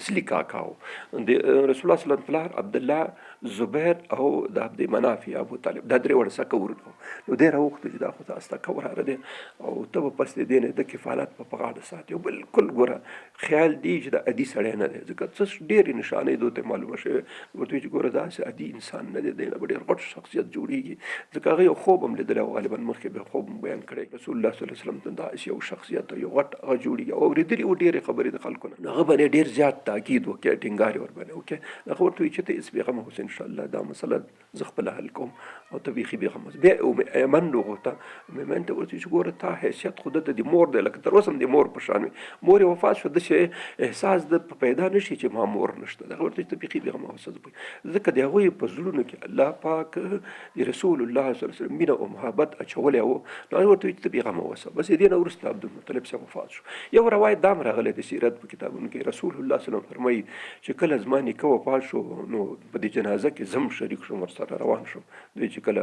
اصلي کاکا و د رسول الله صلی الله علیه وسلم پلار عبدالله زبیر او د عبد مناف یا ابو طالب دا درې وړه سکه ورنو نو دی راوغوښته چې دا خو تاسو ته کوراره دی او ته به پس د دې نه د کفالت په غاړه ساتي او بالکل ګوره خیال دی چې دا عادي سړی نه دی ځکه څه ډېرې نشانې دوی ته معلومه شوې ورته وایي چې ګوره داسې عادي انسان نه دی دی نه به ډېر غټ شخصیت جوړېږي ځکه هغه یو خوب هم لیدلی او غالبا مخکې به خوب بیان کړی رسول الله صلی الله علیه وسلم ته داسې یو شخصیت یو غټ هغه جوړېږي او اورېدلي و ډېرې خبرې د خلکو نه هغه باندې ډېر زیات تاکید وکړي ټینګار یې ورباندې وکړي هغه ورته وایي چې ته هېڅ بېغمه اوسې انشاءالله دا مسله زه خپله حل کوم او ته بیخي بېغمه اوسه بیا ایمن وغوښته مېمن ته ورته چې ګوره تا حیثیت خو دته د مور دی لکه تر اوسه هم د مور په شان وي مور یې وفات شو داسې احساس د پیدا نه شي چې ما مور نشته دغه ورته چې ته بیخي بېغمه اوسه ځکه د هغوی په زړونو کې الله پاک د رسول الله صلی الله علیه وسلم مینه او محبت اچولی و نو هغه ورته وایي چې ته بېغمه اوسه بس د دې نه وروسته عبدالمطلب صاحب وفات شو یو روایت دا هم راغلی د سیرت په کتابونو کې رسول الله صلی الله علیه وسلم فرمایي چې کله زما نیکه وفات شو نو په دې جنازه کې زم شریک شوم ورسره روان شوم دوی چې کله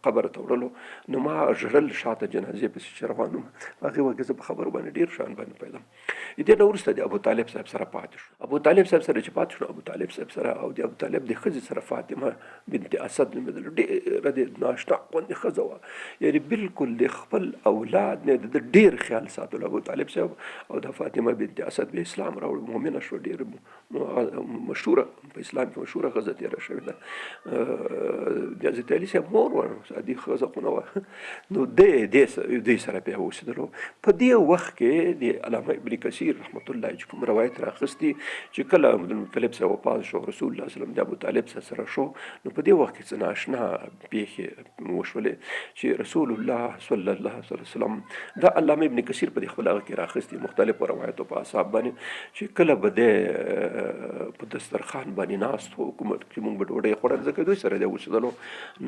قبر ته وړلو نو ما ژړل شاته جنازې پسې چې روان وم هغې وکړې زه په خبرو باندې ډېر شان باندې پیدا د دې نه وروسته د ابو طالب صاحب سره پاتې شو ابو طالب صاحب سره چې پاتې شو ابو طالب صاحب سره او د ابو طالب د ښځې سره فاطمه بنت اسد نومېدله ډېره د ناشنا غوندې ښځه وه یعنې بالکل د خپل اولاد نه د ډېر خیال ساتلو ابو طالب صاحب او د فاطمه بنت اسد به اسلام راوړ مؤمنه شوه ډېر مشهوره په اسلام کې مشهوره ښځه تېره شوې ده د حضرت علي صاحب مور وه عادي ښځه خو نه وه نو دوی سره بیا اوسېدلو په دې وخت کې د علامه ابن کثیر رحمت الله چې کوم روایت راخیستي چې کله عبدالمطلب صاحب وفات شو رسول الله صلی الله علیه وسلم د ابو طالب سره شو نو په دې وخت کې څه ناشنا پېښې وشولې چې رسول الله صلی الله علیه وسلم دا علامه ابن کثیر په دې خپل هغه کې راخیستي مختلفو روایتو په اصحاب باندې چې کله به د په دسترخوان باندې ناست و حکومت چې موږ به ډوډۍ خوړل ځکه دوی سره د اوسېدلو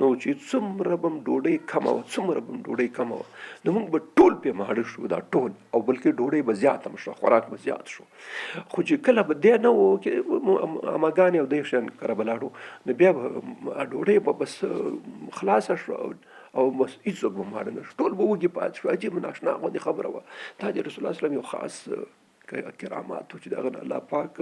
نو چې څومره به م ډوډۍ کمه وه څومره به م ډوډۍ کمه وه نو موږ به ټول پې ماړه شو دا ټول او بلکې ډوډۍ به زیاته هم شوه خوراک به زیات شو خو چې کله به دی نه و چې اماګانې او دې شیان کره به لاړو نو بیا به ډوډۍ به بس خلاصه شوه او بس هېڅوک به ماړه نه شو ټول به وږي پاتې شو عجیب ناشنا غوندې خبره وه دا د رسول الله صلی الله علیه وسلم یو خاص کرامات و چې دغه الله پاک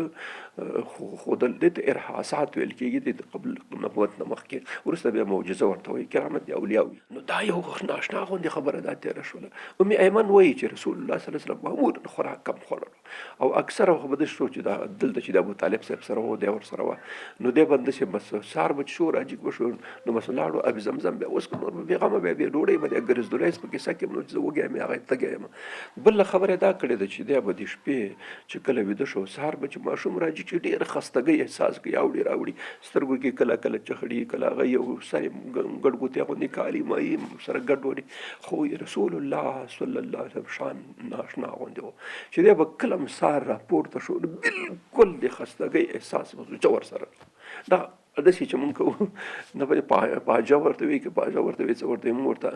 ښودل دې ته ارحاسات ویل کېږي د قبل نبوت نه مخکې وروسته بیا معجزه ورته وایي کرامت د اولیاء وي نو دا یو ناشنا غوندې خبره دا تېره شوله ام ایمن وایي چې رسول الله صلی الله علیه وسلم معمولا خوراک کم خوړلو او اکثره وخت به داسې شو چې دا دلته چې د ابو طالب صاحب سره و دی ورسره وه نو دی به همداسې بس سهار به چې شو راجیګ به شو نو بس ولاړو ابي زمزم بیا اوس که نور به بېغمه بیا ډوډۍ به دی ګرځېدلی په کیسه کې نو چې زه وږی یم هغه تږی یم بله خبره دا کړې ده چې دی به د شپې چې کله ویده شو سهار به چې ماشوم راځي چې ډېر خستګۍ احساس کوي راوړي سترګو کې کله کله چخړي کله هغه یو سر ګډګوتې غوندې کالي مایي سره ګډ خو رسول الله صلی الله علیه وسلم شان ناشنا غوندې و چې دی به کله هم سهار راپورته شو بالکل د خستګۍ احساس به جوړ سره دا داسې چې مونږ کوو نه به پاجه ورته وایي که پاجه ورته وایي څه ورته وایي مونږ ورته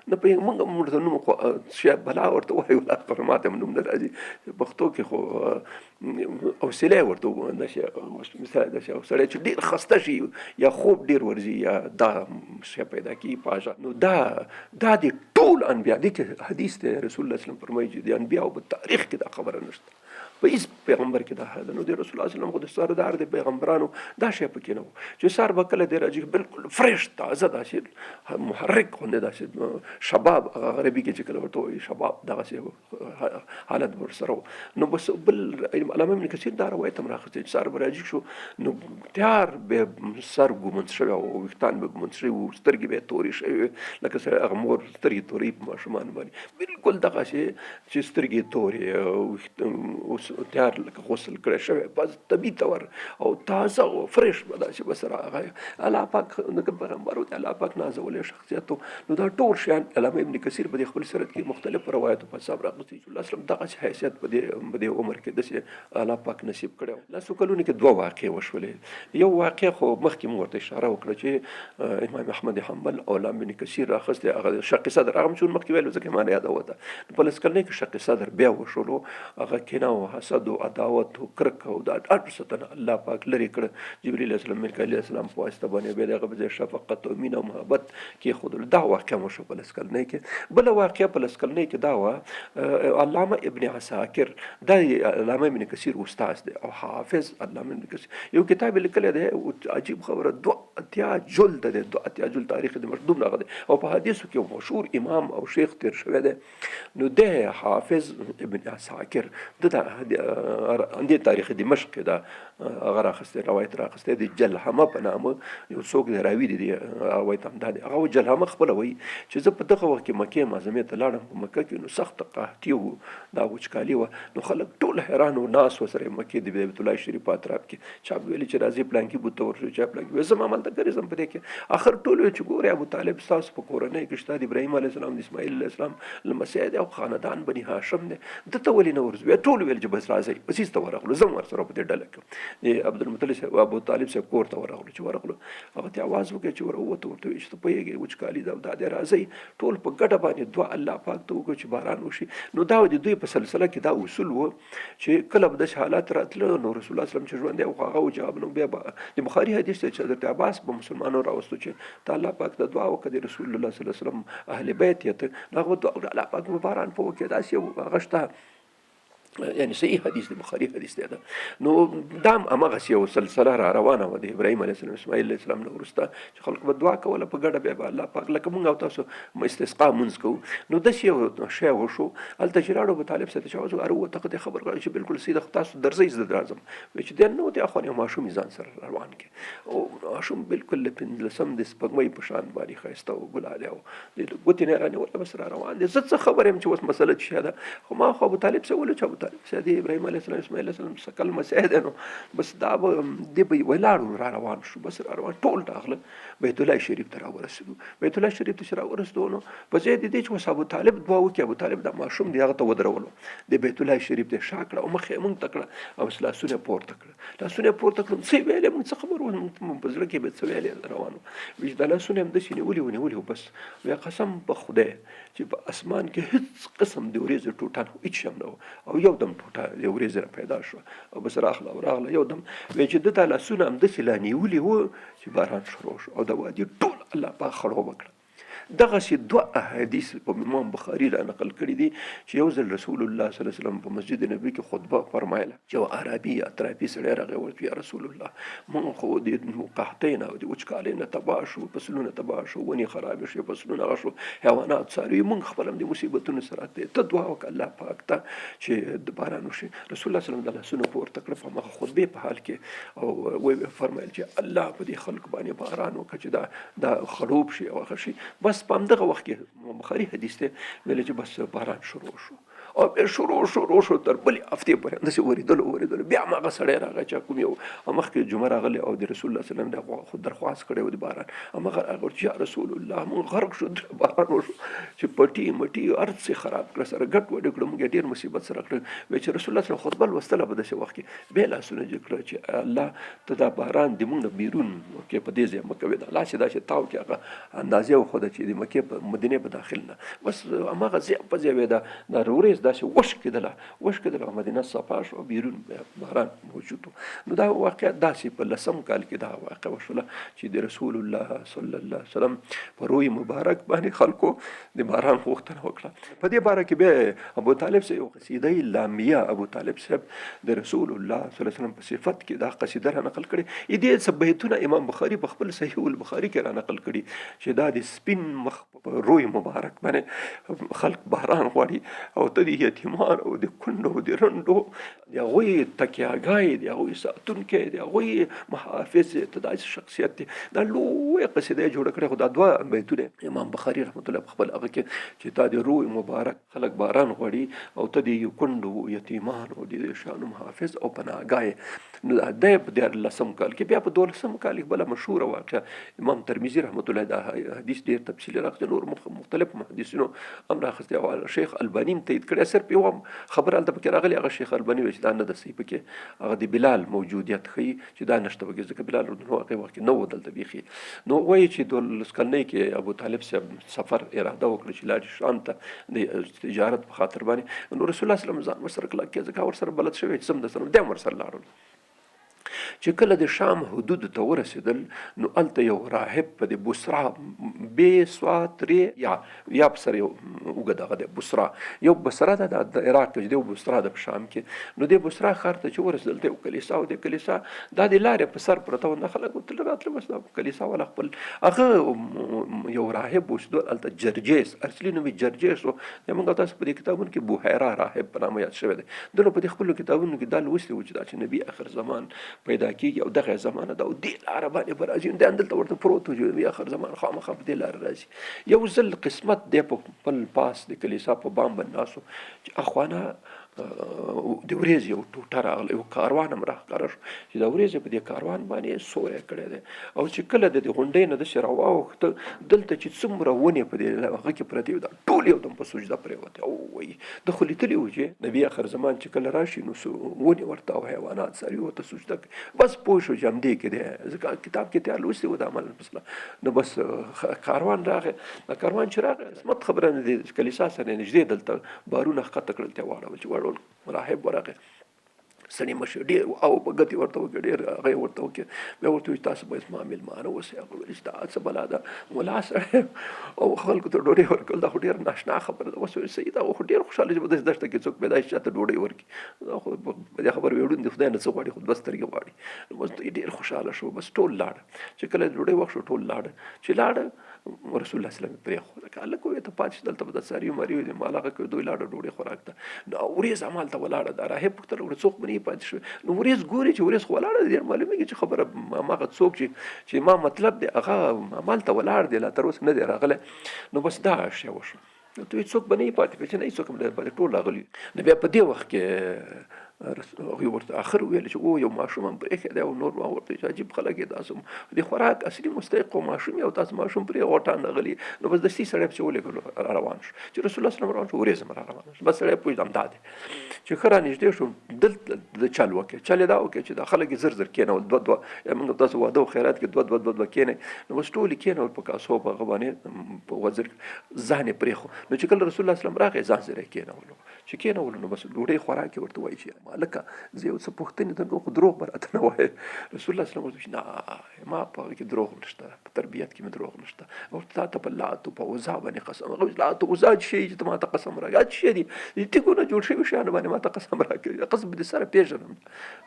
نه پوهېږم مونږ هم ورته نوم خو شاید بلا ورته وایو خو ما ته هم نوم نه راځي پښتو کې خو حوصله یې ورته ووایو داسې مثال داسې یو سړی چې ډېر خسته شي یا خوب ډېر ورځي یا دا شی پیدا کېږي پاجه نو دا د ټول انبیا دي کې حدیث دی رسول الله صلی الله علیه وسلم فرمایي چې د انبیاو په تاریخ کې دا خبره نشته په هېڅ پیغمبر کې دا حال نو د رسول الله صلی الله علیه وسلم خو د سردار د پیغمبرانو دا شی پکې نه و چې سهار به کله دی راځي بالکل فرش تازه داسې محرک غوندې داسې شباب هغه عربي کې چې کله ورته وایي شباب دغسې حالت ورسره و نو بس بل علامه ابن کثیر دا روایت هم راخیستی چې سهار به راځي شو نو تیار به سر ګومند شوی او ویښتان به ګومند شوي وو سترګې به یې تورې شوې وې لکه سړی هغه مور سترګې تورې په ماشومان باندې بالکل دغسې چې سترګې تورې تیار لکه غسل کړی شوی بس طبیعي طور او تازه او فرش به داسې به سره هغه الله پاک د پیغمبر و الله پاک نازولی شخصیت نو دا ټول شیان علامه ابن کثیر په دې خپل سیرت کې مختلفو روایتو په حساب راغوښتي چې الله وسلم دغسې حیثیت په دې عمر کې داسې الله پاک نصیب کړی و لسو کلونو کې دوه واقعې وشولې یو واقع خو مخکې مو ورته اشاره وکړه چې امام احمد حنبل او علامه ابن کثیر راخیستی هغه شق صدر هغه هم چې مخکې ویلو ځکه ما نه یاده وته په لس کلنۍ کې شق صدر بیا وشولو هغه کینه او حسد او عداوت او کرکه او دا هر څه ته الله پاک لرې کړه. جبرئیل علیه السلام میکائیل علیه السلام په واسطه باندې بیا د هغه په ځای شفقت او مینه او محبت کېښودل. دا واقعه مو شوه په لس کلنۍ کې. بله واقعه په لس کلنۍ کې دا وه، علامه ابن عساکر، دا علامه ابن کثیر استاد دی او حافظ علامه ابن کثیر یو کتاب یې لیکلی دی عجیب خبره، 2 جلد دی، 2 جلد تاریخ د مردوم هغه دی او په حدیثو کې یو مشهور امام او شیخ تیر شوی دی. نو دی حافظ ابن عساکر د تاریخ دمشق کې دا هغه راخستی روایت راخستی دی، جلحمه په نامه یو څوک دی راوي دی روایت همدا دی. هغه جلحمه خپله وایي چې زه په دغه وخت کې مکې معظمې ته لاړم. په مکه کې نو سخته قحطي وو، دا وچکالي وه، نو خلک ټول حیران و، ناس ورسره مکې د بیت الله شریف په اطراف کې. چا ویلي چې راځي پلانکي بوت ته ورشو، چا پلانکي وایي زما همالته ګرځم په دې کې. اخر ټول وایي چې ګورې ابو طالب ستاسو په کورنۍ کې شته، د ابراهیم علیه السلام د اسماعیل علیه السلام لمسی دی او خاندان بني هاشم دی، دته ولې نه ورځو؟ بیا ټول ویل چې بس راځئ، بس هېڅ ته ورغلو، زه هم ورسره په دې ډله کې د عبدالمطلب صاحب ابو طالب صاحب کور ته ورغلو. چې ورغلو هغه ته آواز وکړي چې وروته، ورته وایي چې ته پوهېږې وچکالي ده او دا دی، راځئ ټول په ګډه باندې دعا الله پاک ته وکړو چې باران وشي. نو دا د دوی په سلسله کې دا اصول و چې کله به داسې حالات راتله نو رسول الله صلی الله علیه وسلم چې ژوندی و هغه جواب نو بیا د بخاري حدیث دی چې حضرت عباس به مسلمانانو راوستو چې ته الله پاک ته دعا وکړه د رسول الله صلی الله علیه وسلم اهل بیت یې ته نو هغه دعا وکړه الله پاک به باران په وکړي. داسې یو هغه شته یعنی صحیح حدیث دی، بخاري حدیث دی. نو دا همغسې یو سلسله را روانه وه د ابراهیم علیه السلام اسماعیل علیه السلام نه وروسته چې خلکو به دعا کوله په ګډه. بیا به الله پاک لکه مونږ او تاسو استسقا مونځ کوو، نو داسې یو شی وشو. هلته چې راړو ابو طالب صاحب ته چې آواز وکړ هغه خبر کړی چې بالکل صحیح ده، تاسو درځئ زه راځم. وایي چې دی نه و، دی اخوان یو ماشوم یې ځان سره روان کړي او ماشوم بالکل له 15 د سپوږمۍ په شان باندې ښایسته و، ګلالی او د ګوتې نه یې رانیوله، بس را روان دی. زه څه خبر یم چې اوس مسله څه شی ده، خو ما خو ابو طالب صاحب ولید چې ابو طالب صاحب د ابراهیم علیه السلام اسماعیل علیه السلام سکل مسیح دی، نو بس دا به دی به ولاړو را روان شو، بس را روان ټول راغله بیت الله شریف ته راورسېدو. بیت الله شریف ته چې راورسېدو نو په ځای د دې چې اوس ابو طالب دعا وکړي، ابو طالب دا ماشوم دی هغه ته ودرولو د بیت الله شریف ته شا کړه او مخ یې مونږ ته کړه او لاسونه یې پورته کړه. لاسونه یې پورته کړه، څه ویلې مونږ څه خبر وه په زړه کې به څه ویلې روانو. وایي دا لاسونه یې همداسې نیولي وو بس. وایي قسم په خدای چې په اسمان کې هېڅ قسم د ورېځې ټوټه نه و، هېڅ شی هم نه و او یو دم ټوټه د ورېځې را پیدا شوه او بس راغله یو دم. وایي چې ده دا لاسونه همداسې لا نیولي وو چې باران شروع شو او د وادي ټول الله پاک خړوبه کړه. دغسې 2 احادیث په امام بخاري را نقل کړي دي چې یو ځل رسول الله صلی الله علیه وسلم په مسجد نبوي کې خطبه فرمایله چې یو عربي اطرافي سړی راغی ورته یا رسول الله موږ خو د قحطۍ نه او د وچکالۍ نه تباه شو، فصلونه تباه شو، ونې خرابې شوې، فصلونه هغه شو، حیوانات څاروي، موږ خپل هم د مصیبتونو سره ته دعا وکړه الله پاک ته چې د باران وشي. رسول الله صلی الله علیه وسلم د لاسونه پورته کړه په هغه خطبې په حال کې او ویې فرمایل چې الله په دې خلکو باندې باران وکړه چې دا خړوب شي او هغه شي. بس په همدغه وخت کې بخاري حدیث دی ویلی چې بس باران شروع شو او بیا شروع شو تر بلې هفتې پورې همداسې ورېدلو. بیا هم هغه سړی راغی چې کوم یو مخکې جمعه راغلی او د رسول الله صلی الله علیه وسلم خو درخواست کړی و د باران، همغه راغی چې یا رسول الله موږ غرق شو، باران وشو چې پټي مټي هر څه خراب کړه، سره ګډ وډ کړه، موږ ډېر مصیبت سره کړه. وایي چې رسول الله صلی الله علیه وسلم خطبه لوستله په داسې وخت کې بیا لاسونه جګ کړه چې الله ته دا باران د موږ نه بیرون کې په دې ځای مه کوې، دا لاس یې داسې تاو کړي، هغه اندازې وښوده چې د مکې په مدینې په داخل نه بس هماغه ځای په ځای دا ورېځ داسې وشکېدله مدینه صفا شو، بیرون باران موجود و. نو دا واقعه داسې په 10 کال کې دا واقعه وشوله چې د رسول الله صلی الله علیه وسلم په روی مبارک باندې خلکو د باران غوښتنه وکړه. په دې باره کې بیا ابو طالب صاحب یو قصیده لامیه ابو طالب صاحب د رسول الله صلی الله علیه وسلم په صفت کې دا قصیده را نقل کړي. دې څه بیتونه امام بخاري په خپل صحیح البخاري کې را نقل کړي چې دا د سپین مخ په روی مبارک باندې خلق باران غواړي او ته د یتیمان او د کونډو او د رنډو د هغوی تکیهګاه د هغوی ساتونکی د هغوی محافظ ته داسې شخصیت دی. دا لویه قصیده یې جوړه کړې، خو دا 2 بیتونه امام بخاري رحمت الله په خپل هغه کې چې تا د روی مبارک خلق باران غواړي او ته د کونډو یتیمان او د شانو محافظ او پناهګاه. نو دا په 14 کال کې بیا په 12 کال کې بله مشهوره واقعه امام ترمذي رحمت الله دا حدیث ډېر تفصیلي راغلی، نور مختلف محدثینو هم راخستی او شیخ الباني هم تایید کړی سړی صرف یو خبره هلته پکې راغلې، هغه شیخ الباني وایي چې دا نه ده صحیح پکې هغه د بلال موجودیت ښیي چې دا نشته پکې، ځکه بلال نو هغې وخت کې نه و دلته بیخي. نو وایي چې 12 کلنۍ کې ابو طالب صاحب سفر اراده وکړه چې لاړ شام ته د تجارت په خاطر باندې. نو رسول الله صلی الله علیه وسلم ځان ورسره کلک کړ، ځکه ورسره بلد شوی چې څه هم درسره دی هم ورسره لاړل. چې کله د شام حدود ته ورسېدل نو هلته یو راهب په د بصرا یا په سره یو اوږه دغه د بصرا، یو بصره ده د عراق کې، د بصرا ده په شام کې. نو د بصرا ښار ته چې ورسېدل د یو کلیسا او د کلیسا دا د لارې په سر پرته و، نه خلک ورتله راتله، بس دا کلیسا والا خپل هغه یو راهب اوسېدو هلته جرجیس، اصلي نوم یې جرجیس و. موږ تاسو په دې کتابونو کې بوهیرا راهب په نامه یاد شوی دی. دنو په دې خپلو کتابونو کې دا لوستي و چې دا چې نبي آخر زمان پیدا کېږي او دغه زمانه ده او دې لاره باندې به راځي. دی همدلته ورته پروت و چې نبي آخر زمان خامخا په دې لاره راځي. یو ځل قسمت دی په خپل پاس د کلیسا په بام باندې ناست و چې اخوانه د ورېځې یو ټوټه راغله، یو کاروان هم راښکاره شو چې د ورېځې په دې کاروان باندې سوری کړی دی. او چې کله د دې غونډۍ نه داسې راواوښته، دلته چې څومره ونې په دې هغه کې پرتې وې، دا ټول یو دم په سجده پرېوتې. او وایي ده خو لیدلي وو چې نبي آخر زمان چې کله راشي نو ونې ورته او حیوانات څاروي ورته سجده کوي. بس پوه شو چې همدې کې دی، ځکه کتاب کې تیا لوستي وو د عمل مثلا. نو بس کاروان راغی، کاروان چې راغی عصمت خبره نه دی، کلیسا سره نږدې دلته بارونه ښکته کړل، ته واړول چې راهب ورغی، سړي مشر ډېر او په ګتې ورته وکړي، ډېر هغه ورته وکړي. بیا ورته وایي تاسو به زما مېلمانه اوسئ. هغه ویل چې دا څه بلا ده، ملا سړی او خلکو ته ډوډۍ ورکول دا خو ډېر ناشنا خبره ده. اوس ویل صحیح ده، خو ډېر خوشحاله چې په داسې دښته کې څوک پیدا شي چاته ډوډۍ ورکړي. دا خو په دې خبره ویړون د خدای نه څه غواړي، خو دوه سترګې غواړي. بس ډېر خوشحاله شو، بس ټول لاړه. چې کله ډوډۍ وخت شو ټول لاړه. چې لاړه رسول الله صلی الله علیه وسلم پرېښوده، که هلک ووایي ته پاتې شي دلته به د څاروي ماروي دي، مال هغه کوي، دوی لاړه ډوډۍ خوراک ته. نو ورېځ همالته ولاړه ده. راهب پوښتنه وکړه څوک به نه یې پاتې شوی؟ نو ورېځ ګوري چې ورېځ خو ولاړه ده، ډېر معلومېږي چې خبره هماغه څوک چې ما مطلب دی هغه همالته ولاړ دی، لا تر اوسه نه دی راغلی. نو بس دا اشیا وشو. نو ته څوک به نه یې پاتې چې نه څوک هم نه پاتې، ټول راغلي. نو بیا په دې وخت کې هغوی ورته آخر ویل چې او یو ماشوم هم پرېښی دی. او نور ما ورته چې عجیب خلک یې، تاسو د خوراک اصلي مستحق و ماشوم یې او تاسو ماشوم پرې غوټان راغلي. نو بس دستي سړی پسې ولېږلو روان شو. چې رسول الله صلی الله علیه وسلم روان شو، ورېځ هم را روانه شو. بس سړی پوه همدا دی چې ښه رانږدې شو. دلته د چل وکړې، چل یې دا وکړې چې دا خلک یې زر زر کېنول، دوه دوه موږ تاسو واده او خیرات کې دوه کېنئ. نو بس ټول یې کېنول په کاسو په هغه باندې په وزر ځان یې پرېښو. نو چې کله رسول الله صلی الله علیه وسلم راغی ځان سره یې کېنولو. چې کېنولو نو بس ډوډۍ خوراک یې ورته وایي چې مالکه زه یو څه پوښتنې درکوم، خو دروغ به راته نه وایې. رسول الله صلی الله علیه وسلم ورته وایي نه ما په هغه کې دروغ نشته، په تربیت کې مې دروغ نشته. ورته تا ته په لات او په عزا باندې قسم. هغه وایي لات او عزا چې شی چې ته ما ته قسم راکړې، هغه شی دي د ټیکو نه جوړ شوي شیانو باندې ما ته قسم راکړې، قسم دې سره پېژنم.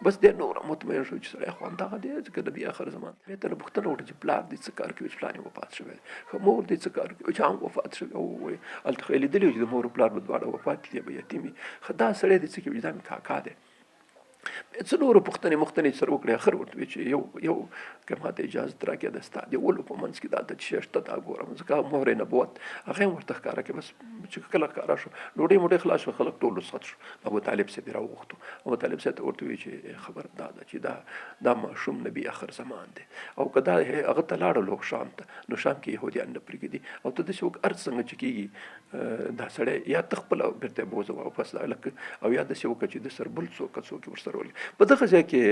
بس دی نور مطمئن شو چې سړی خو همدغه دی، ځکه نبي آخر زمان. بیا ته نه پوښتنه وکړه چې پلار دې څه کار کوي؟ چې پلار یې وفات شوی دی. ښه مور دې څه کار کوي؟ چې هم وفات شوی. او وایي هلته خو یې لیدلي وو چې د مور او پلار به دواړه وفات دي، به یتیم وي. ښه دا سړی دې څه کوي؟ دا مې کاکا دی. څه نورو پوښتنې مختنې سره وکړې. آخر ورته وایي چې یو که ماته اجازت راکړې د ستا د ولو په منځ کې دا ته چې شته دا ګورم، ځکه مهر نبوت هغه هم ورته ښکاره کړې. بس چې کله ښکاره شو ډوډۍ موډۍ خلاص شو، خلک ټول رخصت شو. ابو طالب صاحب یې راوغوښتو. ابو طالب صاحب ته ورته وایي چې خبر دا ده چې دا ماشوم نبي آخر زمان دی، او که دا هغه ته لاړلو شام ته، نو شام کې یهودیان نه پرېږدي. او ته داسې وکړه هر څنګه چې کېږي دا سړی یا ته خپله بېرته بوځه واپس هلک، او یا داسې وکړه چې د سر بل څوک ورسره ولي. په دغه ځای کې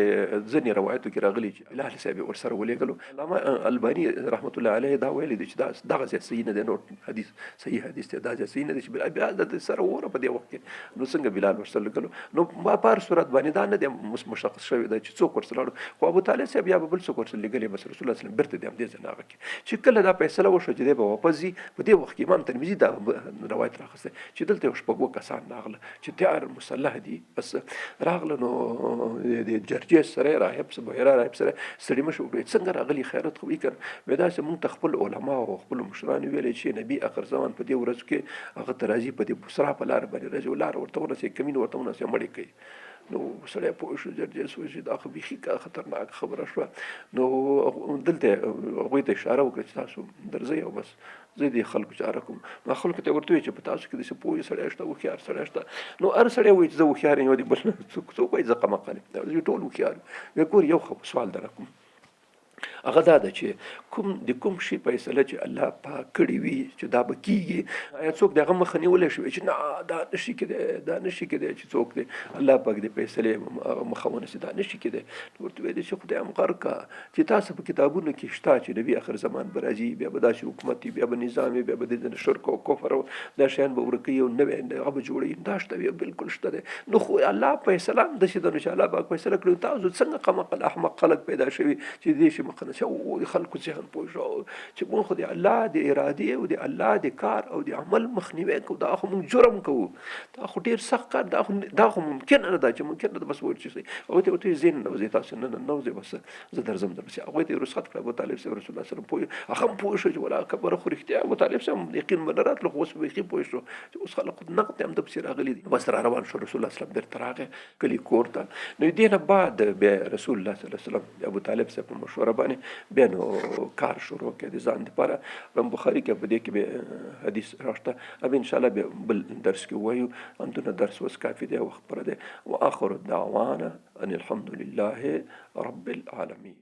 ځینې روایتو کې راغلي چې بلال صاحب یې ورسره ولېږلو. علامه الباني رحمت الله علیه دا ویلي دی چې دغه ځای صحیح نه دی، نور حدیث صحیح حدیث دی، دا ځای صحیح نه دی چې بلال د سره وره په دې وخت کې. نو څنګه بلال ورسره لګلو؟ نو په هر صورت باندې دا نه دی مشخص شوی دی چې څوک ورسره لاړو. خو ابو طالب صاحب یا به بل څوک ورسره لېږلی، بس رسول الله صلی الله علیه وسلم بېرته د همدې ځای نه هغه کې چې کله دا فیصله وشوه چې دی به واپس ځي. په دې وخت کې امام ترمذي دا روایت راخستی چې دلته یو شپږ کسان راغله چې تیار مسلح دي. بس راغله نو د جرجیس سره راهب سره بوهیرا راهب سره سړي مشو وکړي څنګه راغلي خیرات خو وکړ. وې داسې مونږ ته خپل علما او خپل مشران ویلې چې نبي آخر زمان په دې ورځ کې هغه ته راځي، په دې بصرا په لاره باندې راځي، لاره ورته ورسېږي، کمین ورته ورسېږي، مړې کوي. نو سړی پوه شو جرجیس وایي چې دا خو بیخي خطرناک خبره شوه. نو دلته هغوی ته اشاره وکړه چې تاسو درځئ او بس زه دې خلکو چاره کوم. نو خلکو ته ورته وایي چې په تاسو کې داسې پوه سړی شته، هوښیار سړی شته. نو هر سړی وایي چې زه هوښیار یم، بل څوک وایي زه قمقل یم، ټول هوښیار یم. وایي ګور یو سوال در کوم هغه دا ده چې د کوم شي فیصله چې الله پاک کړې وي چې دا به کېږي، آیا څوک د هغه مخه نیولی شوی چې نه دا نشي کېدی، دا نشي کېدی چې څوک دی الله پاک د فیصلې مخه ونیسي، دا نشي کېدی. نو ورته ویلي چې خدای هم غر کا چې تاسو په کتابونو کې شته چې نبي آخر زمان به راځي، بیا به داسې حکومت وي، بیا به نظام وي، بیا به د شرک او کفر او دا شیان به ورکوي او نوی هغه به جوړوي. دا شته وي، بلکل شته دی. نو خو الله فیصله هم داسې ده نو چې الله پاک فیصله کړې، تاسو څنګه قمقل احمق خلک پیدا شوي چې دې شي مخه نشي او د خلکو ذهن پوه شو چې موږ خو د الله د ارادې او د الله د کار او د عمل مخنیوی کوو، دا خو موږ جرم کوو، دا خو ډېر سخت کار، دا خو ممکن نه ده چې ممکن نه ده. بس وایي چې هغوی ته ورته ذهن نه وځي، تاسو نه وځي، بس زه درځم درپسې. هغوی ته یې رخصت کړه. ابوطالب صاحب رسول الله صلی الله علیه وسلم پوه هغه هم پوه شو چې ولا خبره خو رښتیا ابوطالب صاحب یقین به نه راتلو، خو اوس بیخي پوه شو چې اوس خلک خو نقد هم دپسې راغلي دي. بس را روان شو. رسول الله صلی الله علیه وسلم بېرته راغی کلي کور ته. نو دې نه بعد بیا رسول الله صلی الله علیه وسلم د ابوطالب صاحب په مشوره باندې بیا نو کار شروع کړ د ځان دپاره. بخاري کې په دې کې به حدیث راشته، اب انشاءالله بیا بل درس کې ووایو. همدونه درس اوس کافي دی، وخت پوره دی. واخر دعوانا ان الحمد لله رب العالمین.